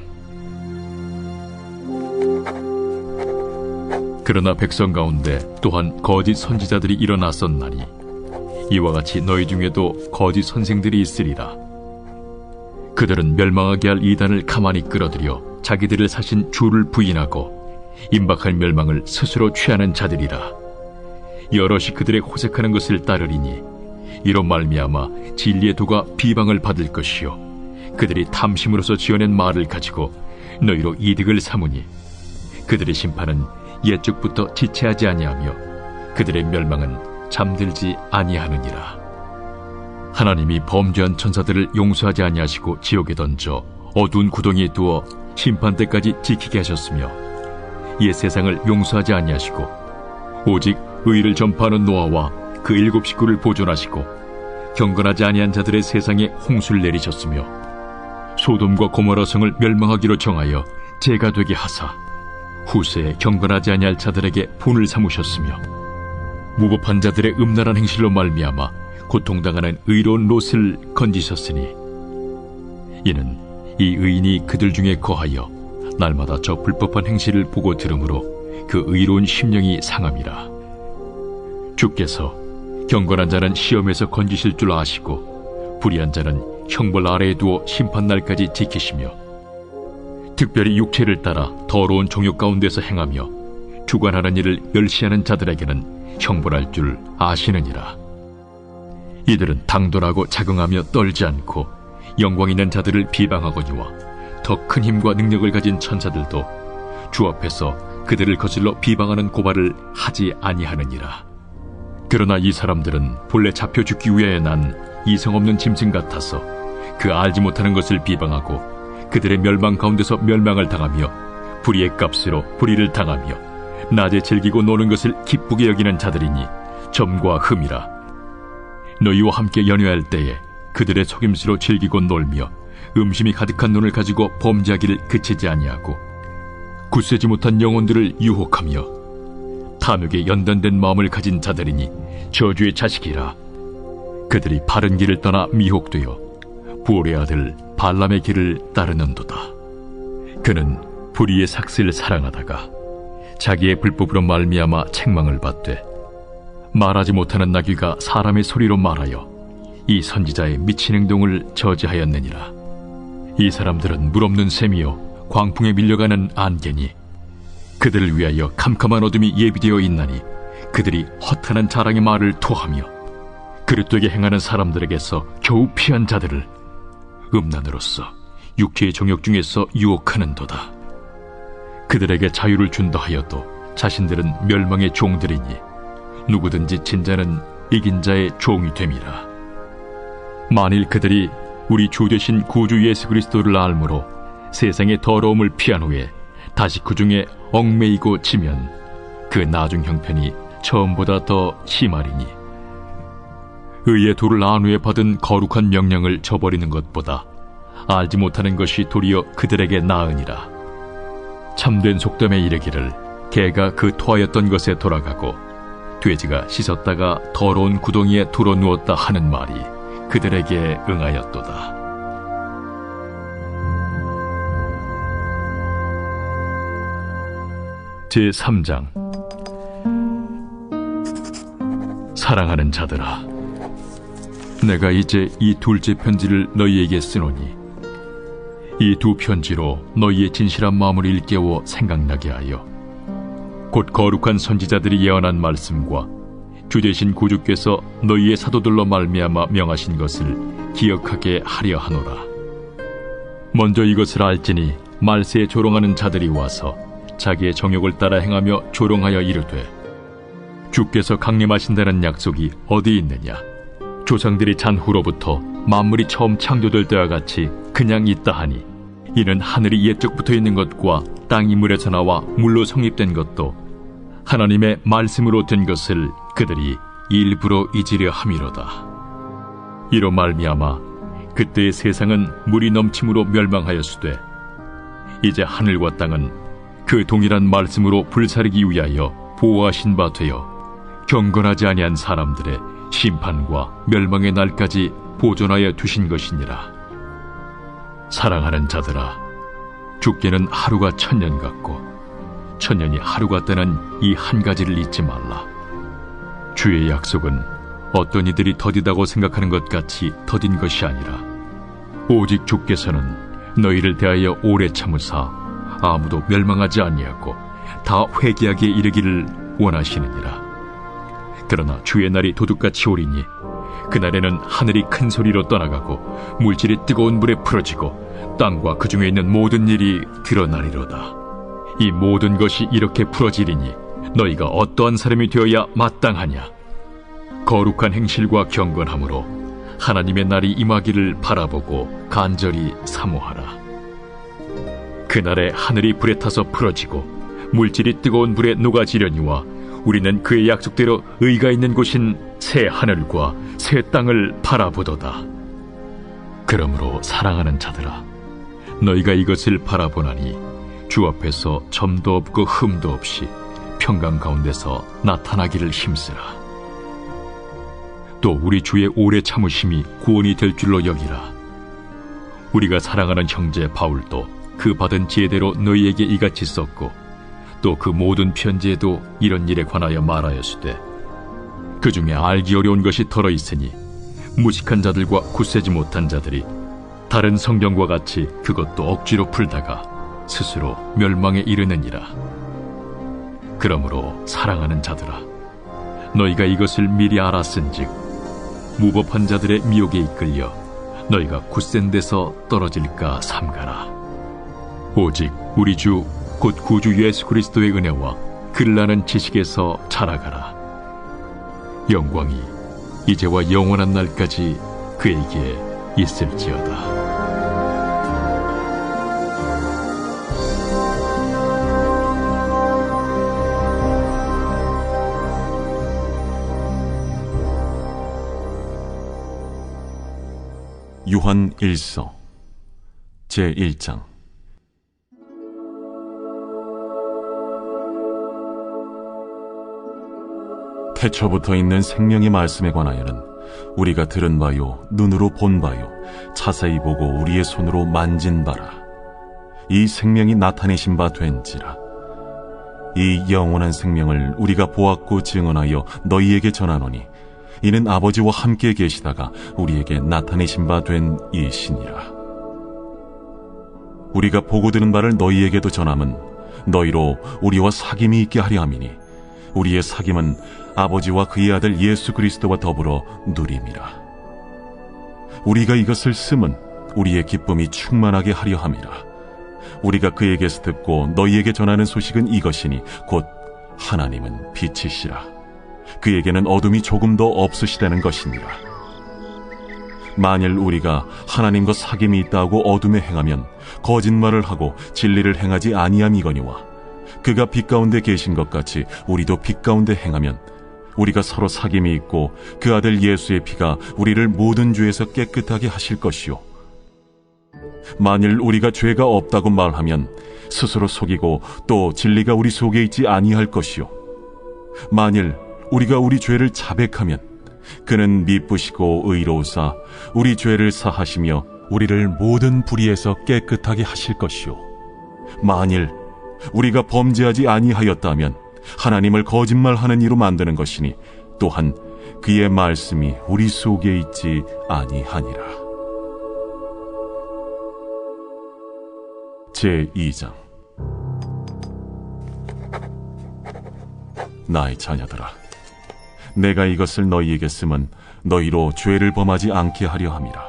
그러나 백성 가운데 또한 거짓 선지자들이 일어났었나니 이와 같이 너희 중에도 거짓 선생들이 있으리라. 그들은 멸망하게 할 이단을 가만히 끌어들여 자기들을 사신 주를 부인하고 임박할 멸망을 스스로 취하는 자들이라. 여럿이 그들의 호색하는 것을 따르리니 이로 말미암아 진리의 도가 비방을 받을 것이요, 그들이 탐심으로서 지어낸 말을 가지고 너희로 이득을 삼으니 그들의 심판은 옛적부터 지체하지 아니하며 그들의 멸망은 잠들지 아니하느니라. 하나님이 범죄한 천사들을 용서하지 아니하시고 지옥에 던져 어두운 구덩이에 두어 심판 때까지 지키게 하셨으며, 옛 세상을 용서하지 아니하시고 오직 의를 전파하는 노아와 그 7 식구를 보존하시고 경건하지 아니한 자들의 세상에 홍수를 내리셨으며, 소돔과 고모라 성을 멸망하기로 정하여 죄가 되게 하사 후세에 경건하지 아니할 자들에게 본을 삼으셨으며, 무법한 자들의 음란한 행실로 말미암아 고통당하는 의로운 롯을 건지셨으니, 이는 이 의인이 그들 중에 거하여 날마다 저 불법한 행실을 보고 들으므로 그 의로운 심령이 상함이라. 주께서 경건한 자는 시험에서 건지실 줄 아시고 불의한 자는 형벌 아래에 두어 심판날까지 지키시며, 특별히 육체를 따라 더러운 종욕 가운데서 행하며 주관하는 일을 멸시하는 자들에게는 형벌할 줄 아시느니라. 이들은 당돌하고 자긍하며 떨지 않고 영광 있는 자들을 비방하거니와 더 큰 힘과 능력을 가진 천사들도 주 앞에서 그들을 거슬러 비방하는 고발을 하지 아니하느니라. 그러나 이 사람들은 본래 잡혀 죽기 위하여 난 이성 없는 짐승 같아서 그 알지 못하는 것을 비방하고 그들의 멸망 가운데서 멸망을 당하며 불의의 값으로 불의를 당하며 낮에 즐기고 노는 것을 기쁘게 여기는 자들이니 점과 흠이라. 너희와 함께 연회할 때에 그들의 속임수로 즐기고 놀며 음심이 가득한 눈을 가지고 범죄하기를 그치지 아니하고 굳세지 못한 영혼들을 유혹하며 탐욕에 연단된 마음을 가진 자들이니 저주의 자식이라. 그들이 바른 길을 떠나 미혹되어 부올의 아들 발람의 길을 따르는도다. 그는 불의의 삭슬을 사랑하다가 자기의 불법으로 말미암아 책망을 받되, 말하지 못하는 나귀가 사람의 소리로 말하여 이 선지자의 미친 행동을 저지하였느니라. 이 사람들은 물없는 샘이요 광풍에 밀려가는 안개니 그들을 위하여 캄캄한 어둠이 예비되어 있나니 그들이 허탄한 자랑의 말을 토하며 그릇되게 행하는 사람들에게서 겨우 피한 자들을 음란으로서 육체의 정욕 중에서 유혹하는도다. 그들에게 자유를 준다 하여도 자신들은 멸망의 종들이니 누구든지 진 자는 이긴 자의 종이 됨이라. 만일 그들이 우리 주 되신 구주 예수 그리스도를 알므로 세상의 더러움을 피한 후에 다시 그 중에 얽매이고 지면 그 나중 형편이 처음보다 더 심하리니 의의 돌을 안후에 받은 거룩한 명령을 저버리는 것보다 알지 못하는 것이 도리어 그들에게 나으니라. 참된 속담에 이르기를 개가 그 토하였던 것에 돌아가고 돼지가 씻었다가 더러운 구덩이에 들어 누웠다 하는 말이 그들에게 응하였도다. 제3장. 사랑하는 자들아, 내가 이제 이 둘째 편지를 너희에게 쓰노니 이 두 편지로 너희의 진실한 마음을 일깨워 생각나게 하여 곧 거룩한 선지자들이 예언한 말씀과 주 되신 구주께서 너희의 사도들로 말미암아 명하신 것을 기억하게 하려 하노라. 먼저 이것을 알지니 말세에 조롱하는 자들이 와서 자기의 정욕을 따라 행하며 조롱하여 이르되 주께서 강림하신다는 약속이 어디 있느냐? 조상들이 잔 후로부터 만물이 처음 창조될 때와 같이 그냥 있다 하니 이는 하늘이 옛적부터 있는 것과 땅이 물에서 나와 물로 성립된 것도 하나님의 말씀으로 된 것을 그들이 일부러 잊으려 함이로다. 이로 말미암아 그때의 세상은 물이 넘침으로 멸망하였으되 이제 하늘과 땅은 그 동일한 말씀으로 불사르기 위하여 보호하신 바 되어 경건하지 아니한 사람들의 심판과 멸망의 날까지 보존하여 두신 것이니라. 사랑하는 자들아, 죽게는 하루가 1000년 같고 1000년이 하루 같다는 이 한 가지를 잊지 말라. 주의 약속은 어떤 이들이 더디다고 생각하는 것 같이 더딘 것이 아니라 오직 주께서는 너희를 대하여 오래 참으사 아무도 멸망하지 아니하고 다 회개하기에 이르기를 원하시느니라. 그러나 주의 날이 도둑같이 오리니 그날에는 하늘이 큰 소리로 떠나가고 물질이 뜨거운 불에 풀어지고 땅과 그 중에 있는 모든 일이 드러나리로다. 이 모든 것이 이렇게 풀어지리니 너희가 어떠한 사람이 되어야 마땅하냐? 거룩한 행실과 경건함으로 하나님의 날이 임하기를 바라보고 간절히 사모하라. 그날에 하늘이 불에 타서 풀어지고 물질이 뜨거운 불에 녹아지려니와 우리는 그의 약속대로 의가 있는 곳인 새 하늘과 새 땅을 바라보도다. 그러므로 사랑하는 자들아, 너희가 이것을 바라보나니 주 앞에서 점도 없고 흠도 없이 평강 가운데서 나타나기를 힘쓰라. 또 우리 주의 오래 참으심이 구원이 될 줄로 여기라. 우리가 사랑하는 형제 바울도 그 받은 지혜대로 너희에게 이같이 썼고 또 그 모든 편지에도 이런 일에 관하여 말하였으되 그 중에 알기 어려운 것이 덜어 있으니 무식한 자들과 굳세지 못한 자들이 다른 성경과 같이 그것도 억지로 풀다가 스스로 멸망에 이르느니라. 그러므로 사랑하는 자들아, 너희가 이것을 미리 알았은즉 무법한 자들의 미혹에 이끌려 너희가 굳센 데서 떨어질까 삼가라. 오직 우리 주 곧 구주 예수 그리스도의 은혜와 글나는 지식에서 자라가라. 영광이 이제와 영원한 날까지 그에게 있을지어다. 요한 1서 제1장. 태초부터 있는 생명의 말씀에 관하여는 우리가 들은 바요 눈으로 본 바요 자세히 보고 우리의 손으로 만진 바라. 이 생명이 나타내신 바 된지라. 이 영원한 생명을 우리가 보았고 증언하여 너희에게 전하노니 이는 아버지와 함께 계시다가 우리에게 나타내신 바 된 이시니라. 우리가 보고 들은 바를 너희에게도 전함은 너희로 우리와 사귐이 있게 하려 함이니 우리의 사귐은 아버지와 그의 아들 예수 그리스도와 더불어 누림이라. 우리가 이것을 쓰면 우리의 기쁨이 충만하게 하려 함이라. 우리가 그에게서 듣고 너희에게 전하는 소식은 이것이니 곧 하나님은 빛이시라. 그에게는 어둠이 조금도 없으시다는 것이니라. 만일 우리가 하나님과 사귐이 있다고 어둠에 행하면 거짓말을 하고 진리를 행하지 아니함이거니와 그가 빛 가운데 계신 것 같이 우리도 빛 가운데 행하면 우리가 서로 사귐이 있고 그 아들 예수의 피가 우리를 모든 죄에서 깨끗하게 하실 것이요, 만일 우리가 죄가 없다고 말하면 스스로 속이고 또 진리가 우리 속에 있지 아니할 것이요, 만일 우리가 우리 죄를 자백하면 그는 미쁘시고 의로우사 우리 죄를 사하시며 우리를 모든 불의에서 깨끗하게 하실 것이요, 만일 우리가 범죄하지 아니하였다면 하나님을 거짓말하는 이로 만드는 것이니 또한 그의 말씀이 우리 속에 있지 아니하니라. 제2장. 나의 자녀들아, 내가 이것을 너희에게 쓰면 너희로 죄를 범하지 않게 하려 함이라.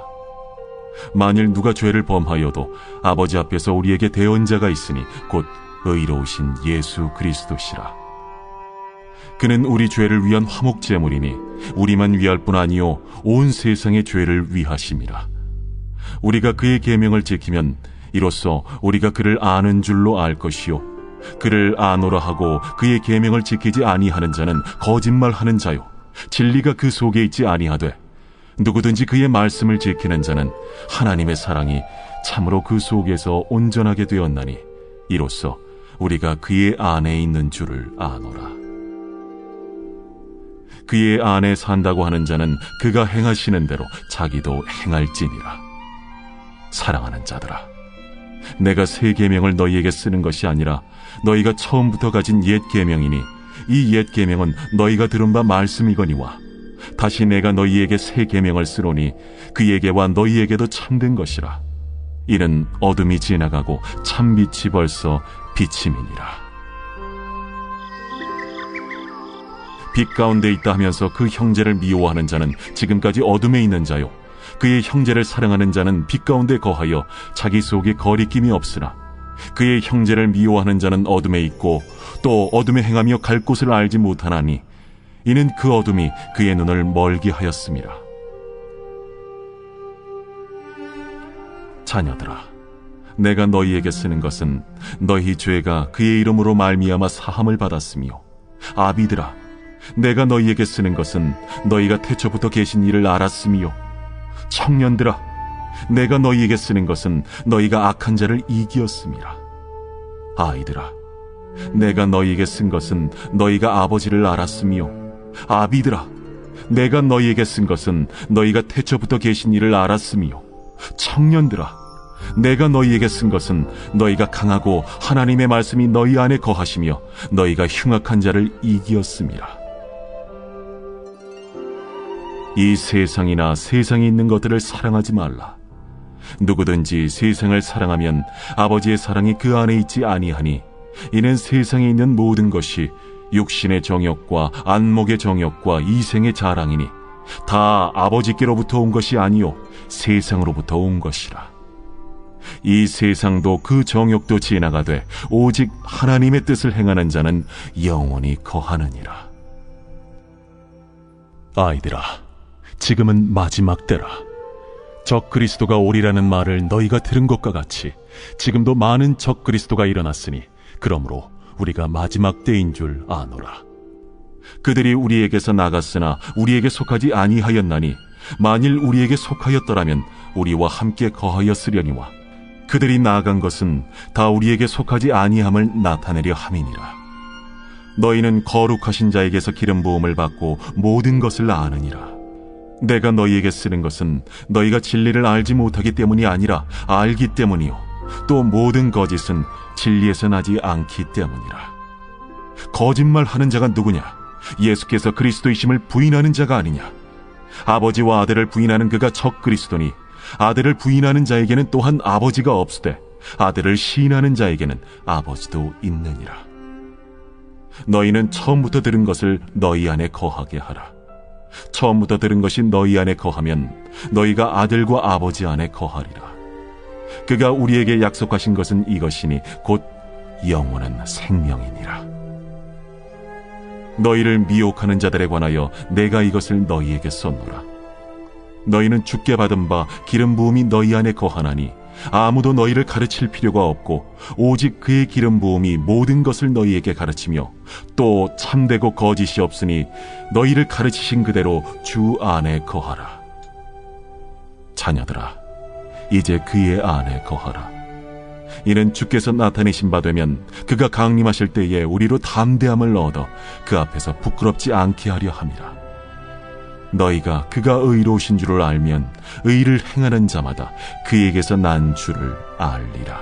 만일 누가 죄를 범하여도 아버지 앞에서 우리에게 대언자가 있으니 곧 의로우신 예수 그리스도시라. 그는 우리 죄를 위한 화목제물이니 우리만 위할 뿐 아니요 온 세상의 죄를 위하심이라. 우리가 그의 계명을 지키면 이로써 우리가 그를 아는 줄로 알 것이요, 그를 아노라 하고 그의 계명을 지키지 아니하는 자는 거짓말하는 자요, 진리가 그 속에 있지 아니하되 누구든지 그의 말씀을 지키는 자는 하나님의 사랑이 참으로 그 속에서 온전하게 되었나니 이로써 우리가 그의 안에 있는 줄을 아노라. 그의 안에 산다고 하는 자는 그가 행하시는 대로 자기도 행할지니라. 사랑하는 자들아, 내가 새 계명을 너희에게 쓰는 것이 아니라 너희가 처음부터 가진 옛 계명이니 이 옛 계명은 너희가 들은 바 말씀이거니와 다시 내가 너희에게 새 계명을 쓰노니 그에게와 너희에게도 참된 것이라. 이는 어둠이 지나가고 참빛이 벌써 비침이니라. 빛 가운데 있다 하면서 그 형제를 미워하는 자는 지금까지 어둠에 있는 자요, 그의 형제를 사랑하는 자는 빛 가운데 거하여 자기 속에 거리낌이 없으나 그의 형제를 미워하는 자는 어둠에 있고 또 어둠에 행하며 갈 곳을 알지 못하나니 이는 그 어둠이 그의 눈을 멀게 하였음이라. 자녀들아, 내가 너희에게 쓰는 것은 너희 죄가 그의 이름으로 말미암아 사함을 받았으며, 아비들아, 내가 너희에게 쓰는 것은 너희가 태초부터 계신 이를 알았으며, 청년들아, 내가 너희에게 쓰는 것은 너희가 악한 자를 이기었음이라. 아이들아, 내가 너희에게 쓴 것은 너희가 아버지를 알았으며, 아비들아, 내가 너희에게 쓴 것은 너희가 태초부터 계신 이를 알았으며, 청년들아, 내가 너희에게 쓴 것은 너희가 강하고 하나님의 말씀이 너희 안에 거하시며 너희가 흉악한 자를 이기었음이라. 이 세상이나 세상에 있는 것들을 사랑하지 말라. 누구든지 세상을 사랑하면 아버지의 사랑이 그 안에 있지 아니하니 이는 세상에 있는 모든 것이 육신의 정욕과 안목의 정욕과 이생의 자랑이니 다 아버지께로부터 온 것이 아니요 세상으로부터 온 것이라. 이 세상도 그 정욕도 지나가되 오직 하나님의 뜻을 행하는 자는 영원히 거하느니라. 아이들아, 지금은 마지막 때라. 적 그리스도가 오리라는 말을 너희가 들은 것과 같이 지금도 많은 적 그리스도가 일어났으니 그러므로 우리가 마지막 때인 줄 아노라. 그들이 우리에게서 나갔으나 우리에게 속하지 아니하였나니 만일 우리에게 속하였더라면 우리와 함께 거하였으려니와 그들이 나아간 것은 다 우리에게 속하지 아니함을 나타내려 함이니라. 너희는 거룩하신 자에게서 기름 부음을 받고 모든 것을 아느니라. 내가 너희에게 쓰는 것은 너희가 진리를 알지 못하기 때문이 아니라 알기 때문이요 또 모든 거짓은 진리에서 나지 않기 때문이라. 거짓말하는 자가 누구냐? 예수께서 그리스도이심을 부인하는 자가 아니냐? 아버지와 아들을 부인하는 그가 적 그리스도니 아들을 부인하는 자에게는 또한 아버지가 없으되 아들을 시인하는 자에게는 아버지도 있느니라. 너희는 처음부터 들은 것을 너희 안에 거하게 하라. 처음부터 들은 것이 너희 안에 거하면 너희가 아들과 아버지 안에 거하리라. 그가 우리에게 약속하신 것은 이것이니 곧 영원한 생명이니라. 너희를 미혹하는 자들에 관하여 내가 이것을 너희에게 썼노라. 너희는 주께 받은 바 기름 부음이 너희 안에 거하나니 아무도 너희를 가르칠 필요가 없고 오직 그의 기름 부음이 모든 것을 너희에게 가르치며 또 참되고 거짓이 없으니 너희를 가르치신 그대로 주 안에 거하라. 자녀들아, 이제 그의 안에 거하라. 이는 주께서 나타내신 바 되면 그가 강림하실 때에 우리로 담대함을 얻어 그 앞에서 부끄럽지 않게 하려 함이라. 너희가 그가 의로우신 줄을 알면 의를 행하는 자마다 그에게서 난 줄을 알리라.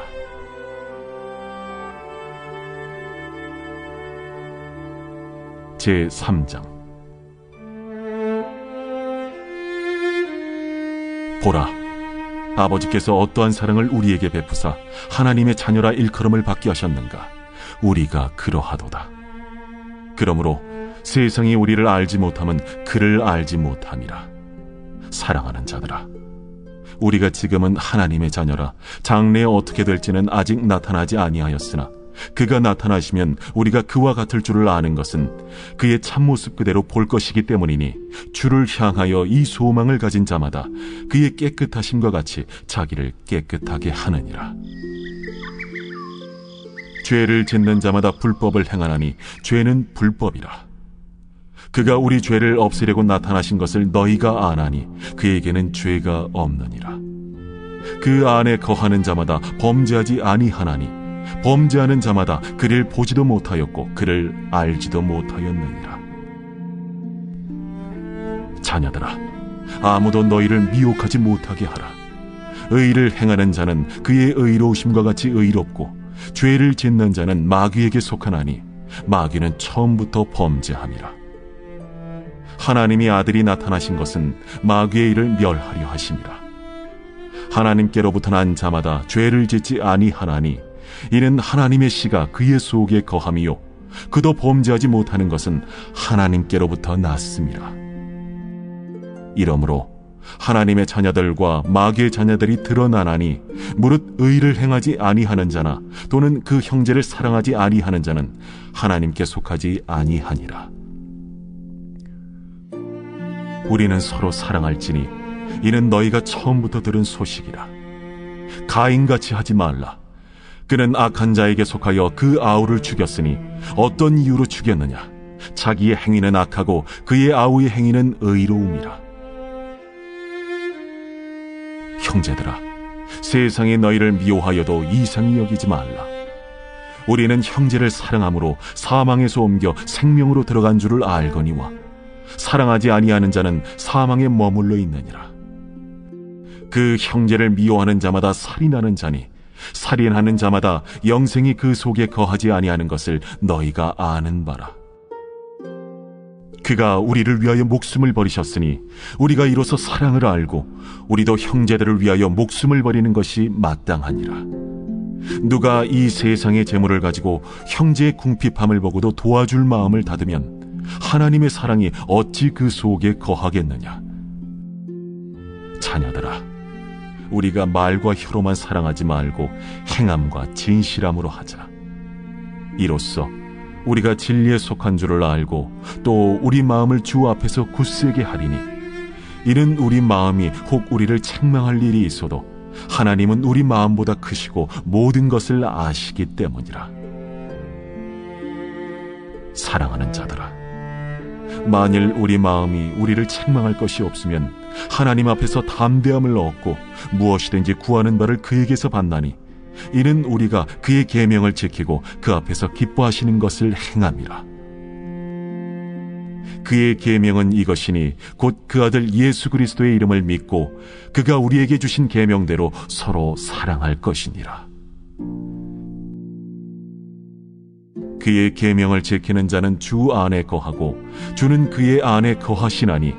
제3장. 보라, 아버지께서 어떠한 사랑을 우리에게 베푸사 하나님의 자녀라 일컬음을 받게 하셨는가. 우리가 그러하도다. 그러므로 세상이 우리를 알지 못함은 그를 알지 못함이라. 사랑하는 자들아, 우리가 지금은 하나님의 자녀라 장래에 어떻게 될지는 아직 나타나지 아니하였으나 그가 나타나시면 우리가 그와 같을 줄을 아는 것은 그의 참모습 그대로 볼 것이기 때문이니 주를 향하여 이 소망을 가진 자마다 그의 깨끗하심과 같이 자기를 깨끗하게 하느니라. 죄를 짓는 자마다 불법을 행하나니 죄는 불법이라. 그가 우리 죄를 없애려고 나타나신 것을 너희가 아나니 그에게는 죄가 없느니라. 그 안에 거하는 자마다 범죄하지 아니하나니 범죄하는 자마다 그를 보지도 못하였고 그를 알지도 못하였느니라. 자녀들아, 아무도 너희를 미혹하지 못하게 하라. 의를 행하는 자는 그의 의로우심과 같이 의롭고 죄를 짓는 자는 마귀에게 속하나니 마귀는 처음부터 범죄함이라. 하나님이 아들이 나타나신 것은 마귀의 일을 멸하려 하심이라. 하나님께로부터 난 자마다 죄를 짓지 아니하나니 이는 하나님의 씨가 그의 속에 거함이요 그도 범죄하지 못하는 것은 하나님께로부터 났음이라. 이러므로 하나님의 자녀들과 마귀의 자녀들이 드러나나니 무릇 의를 행하지 아니하는 자나 또는 그 형제를 사랑하지 아니하는 자는 하나님께 속하지 아니하니라. 우리는 서로 사랑할지니 이는 너희가 처음부터 들은 소식이라. 가인같이 하지 말라. 그는 악한 자에게 속하여 그 아우를 죽였으니 어떤 이유로 죽였느냐? 자기의 행위는 악하고 그의 아우의 행위는 의로움이라. 형제들아, 세상이 너희를 미워하여도 이상히 여기지 말라. 우리는 형제를 사랑함으로 사망에서 옮겨 생명으로 들어간 줄을 알거니와 사랑하지 아니하는 자는 사망에 머물러 있느니라. 그 형제를 미워하는 자마다 살인하는 자니 살인하는 자마다 영생이 그 속에 거하지 아니하는 것을 너희가 아는 바라. 그가 우리를 위하여 목숨을 버리셨으니 우리가 이로써 사랑을 알고 우리도 형제들을 위하여 목숨을 버리는 것이 마땅하니라. 누가 이 세상의 재물을 가지고 형제의 궁핍함을 보고도 도와줄 마음을 닫으면 하나님의 사랑이 어찌 그 속에 거하겠느냐. 자녀들아, 우리가 말과 혀로만 사랑하지 말고 행함과 진실함으로 하자. 이로써 우리가 진리에 속한 줄을 알고 또 우리 마음을 주 앞에서 굳세게 하리니 이는 우리 마음이 혹 우리를 책망할 일이 있어도 하나님은 우리 마음보다 크시고 모든 것을 아시기 때문이라. 사랑하는 자들아, 만일 우리 마음이 우리를 책망할 것이 없으면 하나님 앞에서 담대함을 얻고 무엇이든지 구하는 바를 그에게서 받나니 이는 우리가 그의 계명을 지키고 그 앞에서 기뻐하시는 것을 행함이라. 그의 계명은 이것이니 곧 그 아들 예수 그리스도의 이름을 믿고 그가 우리에게 주신 계명대로 서로 사랑할 것이니라. 그의 계명을 지키는 자는 주 안에 거하고 주는 그의 안에 거하시나니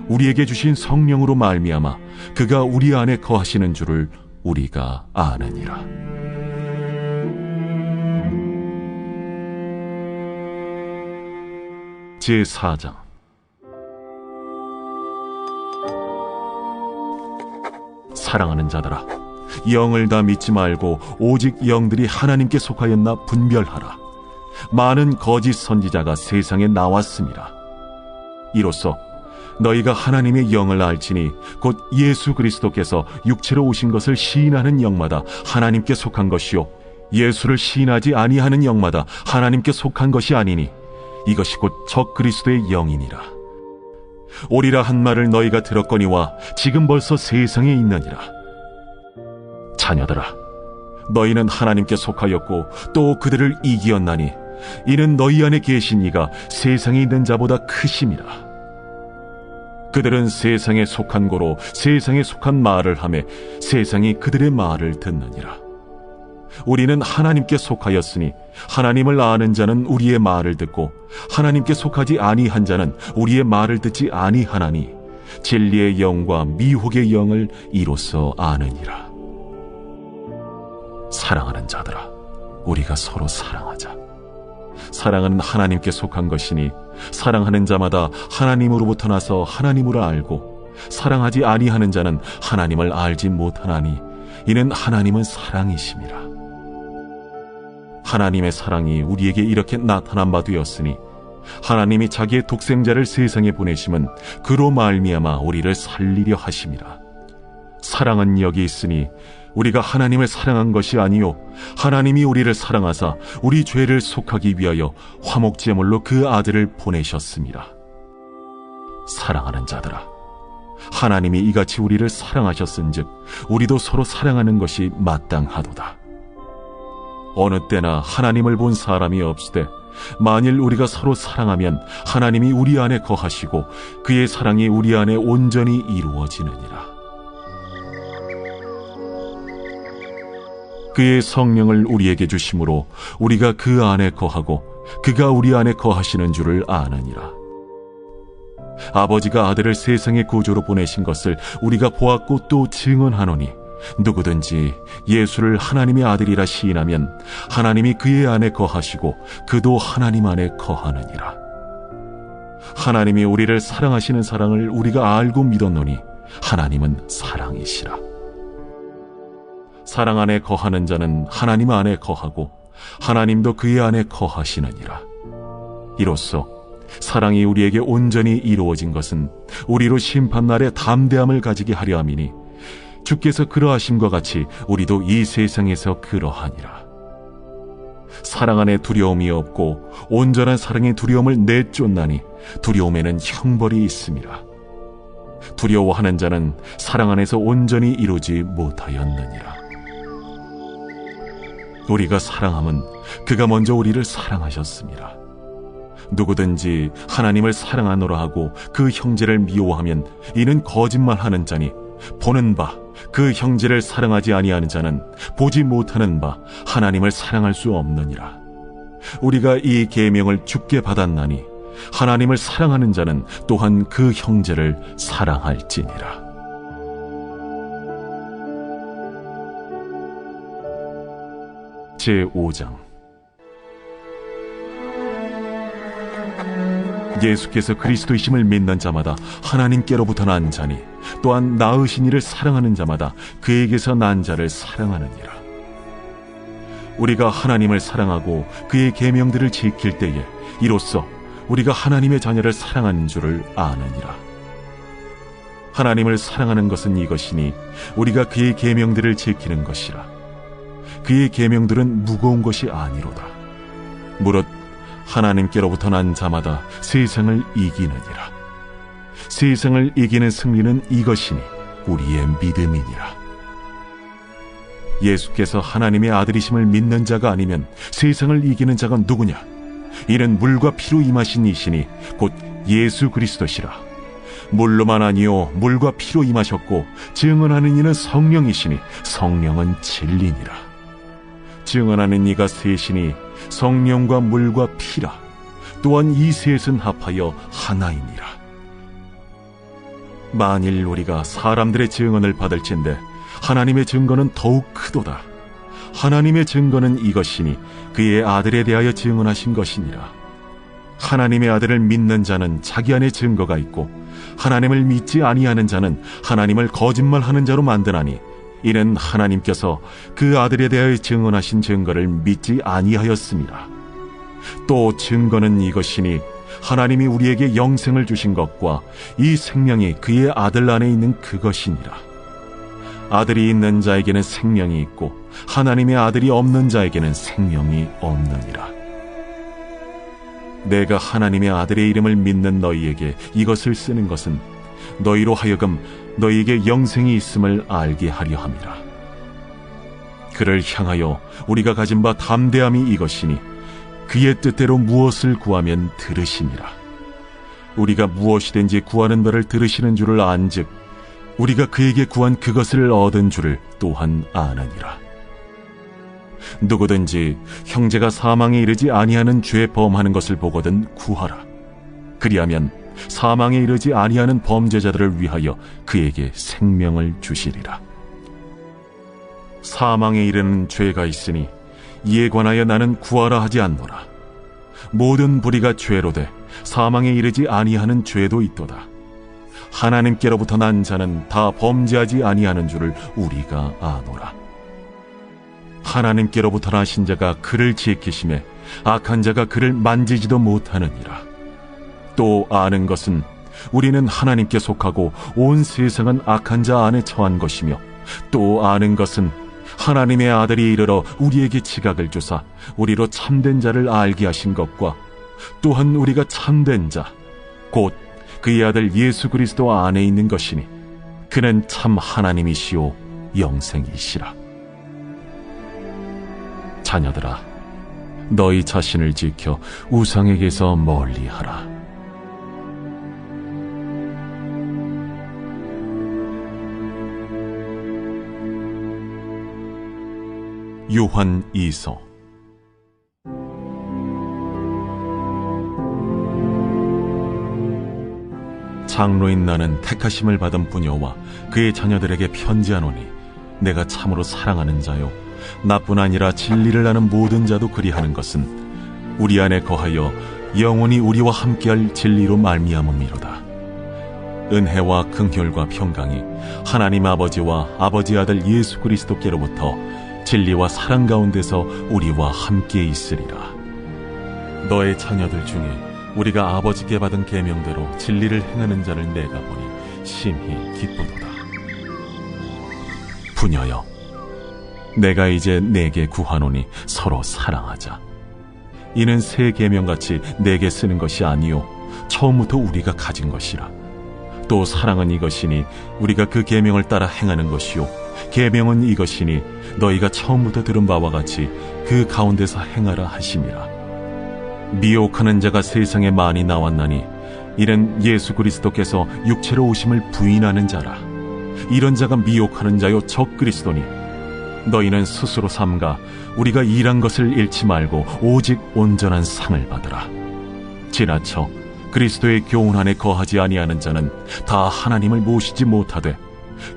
우리에게 주신 성령으로 말미암아 그가 우리 안에 거하시는 줄을 우리가 아느니라. 제4장. 사랑하는 자들아, 영을 다 믿지 말고 오직 영들이 하나님께 속하였나 분별하라. 많은 거짓 선지자가 세상에 나왔습니다. 이로써 너희가 하나님의 영을 알지니 곧 예수 그리스도께서 육체로 오신 것을 시인하는 영마다 하나님께 속한 것이요 예수를 시인하지 아니하는 영마다 하나님께 속한 것이 아니니 이것이 곧 적 그리스도의 영이니라. 오리라 한 말을 너희가 들었거니와 지금 벌써 세상에 있느니라. 자녀들아, 너희는 하나님께 속하였고 또 그들을 이기었나니 이는 너희 안에 계신 이가 세상에 있는 자보다 크심이라. 그들은 세상에 속한 고로 세상에 속한 말을 하며 세상이 그들의 말을 듣느니라. 우리는 하나님께 속하였으니 하나님을 아는 자는 우리의 말을 듣고 하나님께 속하지 아니한 자는 우리의 말을 듣지 아니하나니 진리의 영과 미혹의 영을 이로써 아느니라. 사랑하는 자들아, 우리가 서로 사랑하자. 사랑은 하나님께 속한 것이니 사랑하는 자마다 하나님으로부터 나서 하나님을 알고 사랑하지 아니하는 자는 하나님을 알지 못하나니 이는 하나님은 사랑이심이라. 하나님의 사랑이 우리에게 이렇게 나타난 바 되었으니 하나님이 자기의 독생자를 세상에 보내심은 그로 말미암아 우리를 살리려 하심이라. 사랑은 여기 있으니 우리가 하나님을 사랑한 것이 아니요 하나님이 우리를 사랑하사 우리 죄를 속하기 위하여 화목제물로 그 아들을 보내셨습니다. 사랑하는 자들아, 하나님이 이같이 우리를 사랑하셨은즉 우리도 서로 사랑하는 것이 마땅하도다. 어느 때나 하나님을 본 사람이 없으되 만일 우리가 서로 사랑하면 하나님이 우리 안에 거하시고 그의 사랑이 우리 안에 온전히 이루어지느니라. 그의 성령을 우리에게 주심으로 우리가 그 안에 거하고 그가 우리 안에 거하시는 줄을 아느니라. 아버지가 아들을 세상의 구주로 보내신 것을 우리가 보았고 또 증언하노니 누구든지 예수를 하나님의 아들이라 시인하면 하나님이 그의 안에 거하시고 그도 하나님 안에 거하느니라. 하나님이 우리를 사랑하시는 사랑을 우리가 알고 믿었노니 하나님은 사랑이시라. 사랑 안에 거하는 자는 하나님 안에 거하고 하나님도 그의 안에 거하시느니라. 이로써 사랑이 우리에게 온전히 이루어진 것은 우리로 심판날에 담대함을 가지게 하려 함이니 주께서 그러하심과 같이 우리도 이 세상에서 그러하니라. 사랑 안에 두려움이 없고 온전한 사랑의 두려움을 내쫓나니 두려움에는 형벌이 있음이라. 두려워하는 자는 사랑 안에서 온전히 이루지 못하였느니라. 우리가 사랑함은 그가 먼저 우리를 사랑하셨습니다. 누구든지 하나님을 사랑하노라 하고 그 형제를 미워하면 이는 거짓말하는 자니 보는 바 그 형제를 사랑하지 아니하는 자는 보지 못하는 바 하나님을 사랑할 수 없느니라. 우리가 이 계명을 주께 받았나니 하나님을 사랑하는 자는 또한 그 형제를 사랑할지니라. 제5장. 예수께서 그리스도이심을 믿는 자마다 하나님께로부터 난 자니 또한 낳으신 이를 사랑하는 자마다 그에게서 난 자를 사랑하느니라. 우리가 하나님을 사랑하고 그의 계명들을 지킬 때에 이로써 우리가 하나님의 자녀를 사랑하는 줄을 아느니라. 하나님을 사랑하는 것은 이것이니 우리가 그의 계명들을 지키는 것이라. 그의 계명들은 무거운 것이 아니로다. 무릇 하나님께로부터 난 자마다 세상을 이기느니라. 세상을 이기는 승리는 이것이니 우리의 믿음이니라. 예수께서 하나님의 아들이심을 믿는 자가 아니면 세상을 이기는 자가 누구냐? 이는 물과 피로 임하신 이시니 곧 예수 그리스도시라. 물로만 아니요 물과 피로 임하셨고 증언하는 이는 성령이시니 성령은 진리니라. 증언하는 이가 셋이니 성령과 물과 피라. 또한 이 셋은 합하여 하나이니라. 만일 우리가 사람들의 증언을 받을진대 하나님의 증거는 더욱 크도다. 하나님의 증거는 이것이니 그의 아들에 대하여 증언하신 것이니라. 하나님의 아들을 믿는 자는 자기 안에 증거가 있고 하나님을 믿지 아니하는 자는 하나님을 거짓말하는 자로 만드나니 이는 하나님께서 그 아들에 대하여 증언하신 증거를 믿지 아니하였습니다. 또 증거는 이것이니 하나님이 우리에게 영생을 주신 것과 이 생명이 그의 아들 안에 있는 그것이니라. 아들이 있는 자에게는 생명이 있고 하나님의 아들이 없는 자에게는 생명이 없느니라. 내가 하나님의 아들의 이름을 믿는 너희에게 이것을 쓰는 것은 너희로 하여금 너희에게 영생이 있음을 알게 하려 함이라. 그를 향하여 우리가 가진 바 담대함이 이것이니 그의 뜻대로 무엇을 구하면 들으심이라. 우리가 무엇이든지 구하는 바를 들으시는 줄을 안즉 우리가 그에게 구한 그것을 얻은 줄을 또한 아느니라. 누구든지 형제가 사망에 이르지 아니하는 죄 범하는 것을 보거든 구하라. 그리하면 사망에 이르지 아니하는 범죄자들을 위하여 그에게 생명을 주시리라. 사망에 이르는 죄가 있으니 이에 관하여 나는 구하라 하지 않노라. 모든 불의가 죄로 돼 사망에 이르지 아니하는 죄도 있도다. 하나님께로부터 난 자는 다 범죄하지 아니하는 줄을 우리가 아노라. 하나님께로부터 나신 자가 그를 지키심에 악한 자가 그를 만지지도 못하느니라. 또 아는 것은 우리는 하나님께 속하고 온 세상은 악한 자 안에 처한 것이며, 또 아는 것은 하나님의 아들이 이르러 우리에게 지각을 주사 우리로 참된 자를 알게 하신 것과, 또한 우리가 참된 자 곧 그의 아들 예수 그리스도 안에 있는 것이니 그는 참 하나님이시오 영생이시라. 자녀들아, 너희 자신을 지켜 우상에게서 멀리하라. 요한 2서. 장로인 나는 택하심을 받은 부녀와 그의 자녀들에게 편지하노니, 내가 참으로 사랑하는 자요 나뿐 아니라 진리를 아는 모든 자도 그리하는 것은 우리 안에 거하여 영원히 우리와 함께할 진리로 말미암음이로다. 은혜와 긍휼과 평강이 하나님 아버지와 아버지 아들 예수 그리스도께로부터 진리와 사랑 가운데서 우리와 함께 있으리라. 너의 자녀들 중에 우리가 아버지께 받은 계명대로 진리를 행하는 자를 내가 보니 심히 기쁘도다. 부녀여, 내가 이제 내게 구하노니 서로 사랑하자. 이는 새 계명같이 내게 쓰는 것이 아니요 처음부터 우리가 가진 것이라. 또 사랑은 이것이니 우리가 그 계명을 따라 행하는 것이요 계명은 이것이니 너희가 처음부터 들은 바와 같이 그 가운데서 행하라 하심이라. 미혹하는 자가 세상에 많이 나왔나니 이는 예수 그리스도께서 육체로 오심을 부인하는 자라. 이런 자가 미혹하는 자요 적 그리스도니, 너희는 스스로 삼가 우리가 일한 것을 잃지 말고 오직 온전한 상을 받으라. 지나쳐 그리스도의 교훈 안에 거하지 아니하는 자는 다 하나님을 모시지 못하되,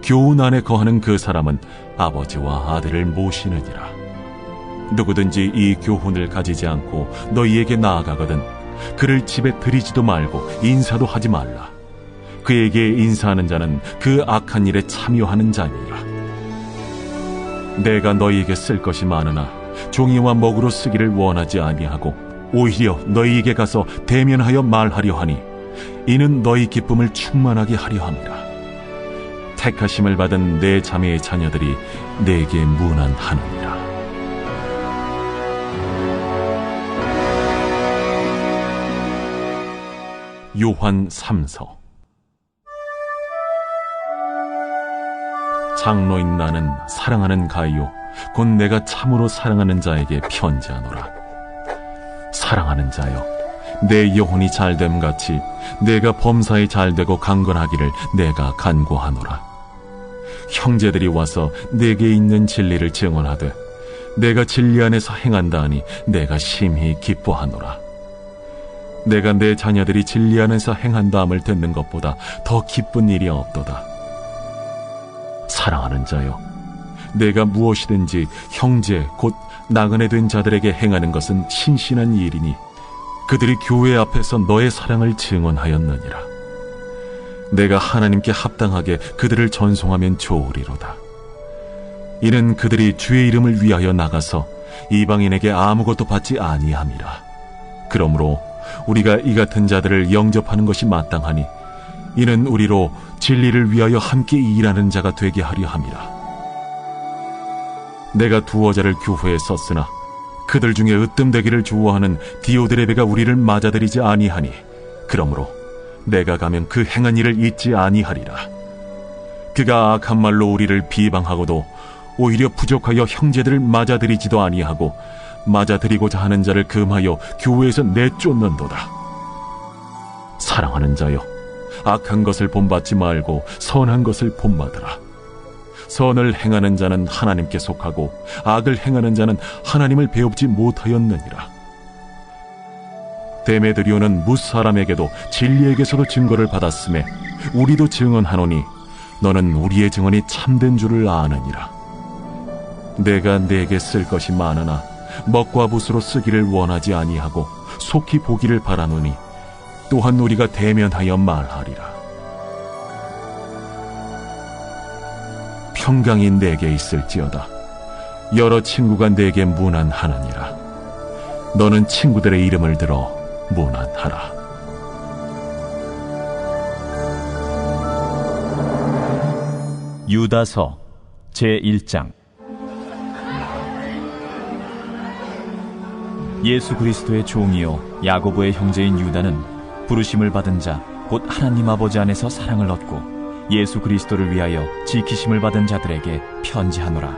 교훈 안에 거하는 그 사람은 아버지와 아들을 모시느니라. 누구든지 이 교훈을 가지지 않고 너희에게 나아가거든 그를 집에 들이지도 말고 인사도 하지 말라. 그에게 인사하는 자는 그 악한 일에 참여하는 자니라. 내가 너희에게 쓸 것이 많으나 종이와 먹으로 쓰기를 원하지 아니하고 오히려 너희에게 가서 대면하여 말하려 하니, 이는 너희 기쁨을 충만하게 하려 함이라. 택하심을 받은 내 자매의 자녀들이 내게 문안하느니라. 요한 3서. 장로인 나는 사랑하는 가이요 곧 내가 참으로 사랑하는 자에게 편지하노라. 사랑하는 자여, 내 영혼이 잘됨 같이 내가 범사에 잘되고 강건하기를 내가 간구하노라. 형제들이 와서 내게 있는 진리를 증언하되 내가 진리 안에서 행한다 하니 내가 심히 기뻐하노라. 내가 내 자녀들이 진리 안에서 행한다함을 듣는 것보다 더 기쁜 일이 없도다. 사랑하는 자여, 내가 무엇이든지 형제 곧 나그네 된 자들에게 행하는 것은 신신한 일이니 그들이 교회 앞에서 너의 사랑을 증언하였느니라. 내가 하나님께 합당하게 그들을 전송하면 좋으리로다. 이는 그들이 주의 이름을 위하여 나가서 이방인에게 아무것도 받지 아니함이라. 그러므로 우리가 이 같은 자들을 영접하는 것이 마땅하니 이는 우리로 진리를 위하여 함께 일하는 자가 되게 하려 함이라. 내가 두어 자를 교회에 썼으나 그들 중에 으뜸되기를 좋아하는 디오드레베가 우리를 맞아들이지 아니하니 그러므로 내가 가면 그 행한 일을 잊지 아니하리라. 그가 악한 말로 우리를 비방하고도 오히려 부족하여 형제들을 맞아들이지도 아니하고 맞아들이고자 하는 자를 금하여 교회에서 내쫓는도다. 사랑하는 자여, 악한 것을 본받지 말고 선한 것을 본받으라. 선을 행하는 자는 하나님께 속하고 악을 행하는 자는 하나님을 배웁지 못하였느니라. 데메드리오는 뭇사람에게도 진리에게서도 증거를 받았음에 우리도 증언하노니 너는 우리의 증언이 참된 줄을 아느니라. 내가 네게 쓸 것이 많으나 먹과 붓으로 쓰기를 원하지 아니하고 속히 보기를 바라노니 또한 우리가 대면하여 말하리라. 평강이 내게 있을지어다. 여러 친구가 내게 문안하느니라. 너는 친구들의 이름을 들어 문안하라. 유다서 제1장. 예수 그리스도의 종이요 야고보의 형제인 유다는 부르심을 받은 자 곧 하나님 아버지 안에서 사랑을 얻고 예수 그리스도를 위하여 지키심을 받은 자들에게 편지하노라.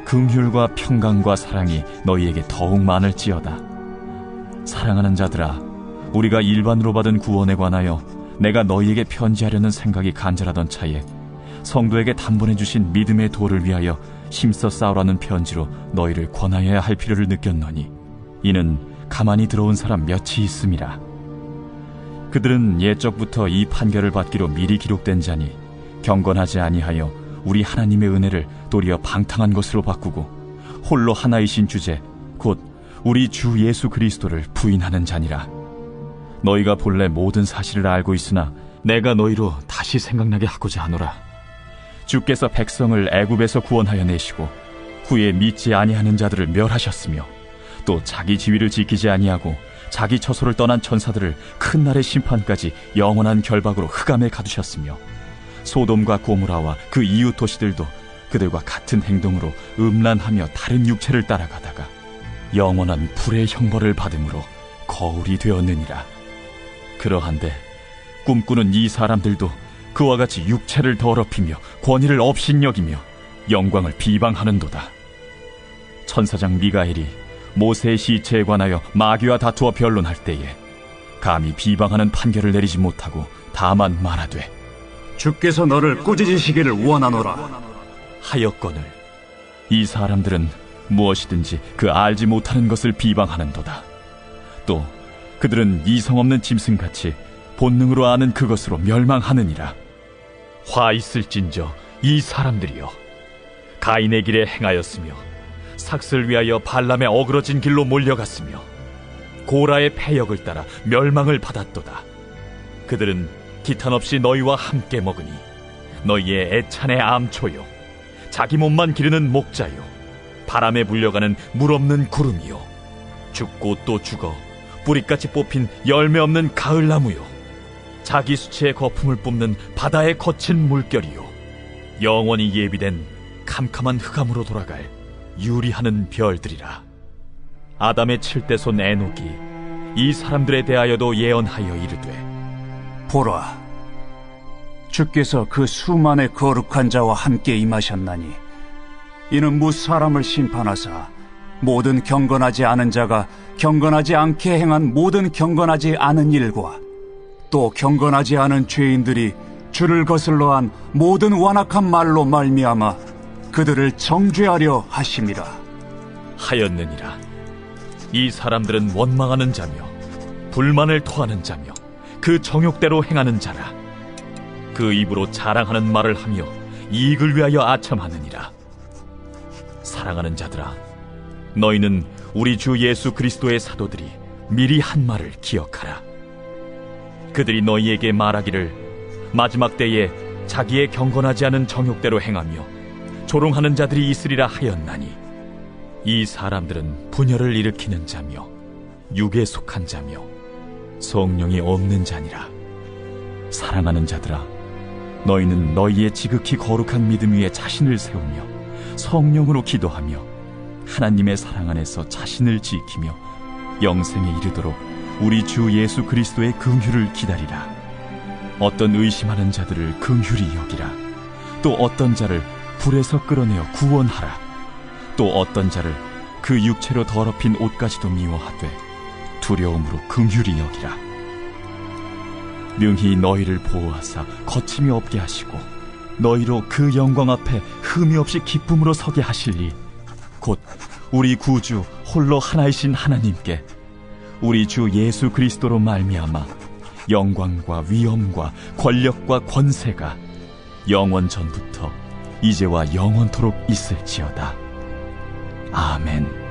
긍휼과 평강과 사랑이 너희에게 더욱 많을지어다. 사랑하는 자들아, 우리가 일반으로 받은 구원에 관하여 내가 너희에게 편지하려는 생각이 간절하던 차에 성도에게 단번에 주신 믿음의 도를 위하여 힘써 싸우라는 편지로 너희를 권하여야 할 필요를 느꼈노니 이는 가만히 들어온 사람 몇이 있음이라. 그들은 옛적부터 이 판결을 받기로 미리 기록된 자니 경건하지 아니하여 우리 하나님의 은혜를 도리어 방탕한 것으로 바꾸고 홀로 하나이신 주제 곧 우리 주 예수 그리스도를 부인하는 자니라. 너희가 본래 모든 사실을 알고 있으나 내가 너희로 다시 생각나게 하고자 하노라. 주께서 백성을 애굽에서 구원하여 내시고 후에 믿지 아니하는 자들을 멸하셨으며 또 자기 지위를 지키지 아니하고 자기 처소를 떠난 천사들을 큰 날의 심판까지 영원한 결박으로 흑암에 가두셨으며 소돔과 고모라와 그 이웃 도시들도 그들과 같은 행동으로 음란하며 다른 육체를 따라가다가 영원한 불의 형벌을 받음으로 거울이 되었느니라. 그러한데 꿈꾸는 이 사람들도 그와 같이 육체를 더럽히며 권위를 업신여기며 영광을 비방하는도다. 천사장 미가엘이 모세의 시체에 관하여 마귀와 다투어 변론할 때에 감히 비방하는 판결을 내리지 못하고 다만 말하되 주께서 너를 꾸짖으시기를 원하노라 하였거늘 이 사람들은 무엇이든지 그 알지 못하는 것을 비방하는도다. 또 그들은 이성 없는 짐승같이 본능으로 아는 그것으로 멸망하느니라. 화 있을진저 이 사람들이여, 가인의 길에 행하였으며 삭슬 위하여 발람의 어그러진 길로 몰려갔으며 고라의 패역을 따라 멸망을 받았도다. 그들은 기탄 없이 너희와 함께 먹으니 너희의 애찬의 암초요 자기 몸만 기르는 목자요 바람에 불려가는 물 없는 구름이요 죽고 또 죽어 뿌리같이 뽑힌 열매 없는 가을나무요 자기 수치의 거품을 뿜는 바다의 거친 물결이요 영원히 예비된 캄캄한 흑암으로 돌아갈 유리하는 별들이라. 아담의 7대손 에녹이 이 사람들에 대하여도 예언하여 이르되 보라, 주께서 그 수만의 거룩한 자와 함께 임하셨나니 이는 무사람을 심판하사 모든 경건하지 않은 자가 경건하지 않게 행한 모든 경건하지 않은 일과 또 경건하지 않은 죄인들이 주를 거슬러 한 모든 완악한 말로 말미암아 그들을 정죄하려 하심이라 하였느니라. 이 사람들은 원망하는 자며 불만을 토하는 자며 그 정욕대로 행하는 자라. 그 입으로 자랑하는 말을 하며 이익을 위하여 아첨하느니라. 사랑하는 자들아, 너희는 우리 주 예수 그리스도의 사도들이 미리 한 말을 기억하라. 그들이 너희에게 말하기를 마지막 때에 자기의 경건하지 않은 정욕대로 행하며 조롱하는 자들이 있으리라 하였나니 이 사람들은 분열을 일으키는 자며 육에 속한 자며 성령이 없는 자니라. 사랑하는 자들아, 너희는 너희의 지극히 거룩한 믿음 위에 자신을 세우며 성령으로 기도하며 하나님의 사랑 안에서 자신을 지키며 영생에 이르도록 우리 주 예수 그리스도의 긍휼을 기다리라. 어떤 의심하는 자들을 긍휼히 여기라. 또 어떤 자를 불에서 끌어내어 구원하라. 또 어떤 자를 그 육체로 더럽힌 옷까지도 미워하되 두려움으로 긍휼히 여기라. 능히 너희를 보호하사 거침이 없게 하시고 너희로 그 영광 앞에 흠이 없이 기쁨으로 서게 하시리. 곧 우리 구주 홀로 하나이신 하나님께 우리 주 예수 그리스도로 말미암아 영광과 위엄과 권력과 권세가 영원 전부터 이제와 영원토록 있을지어다. 아멘.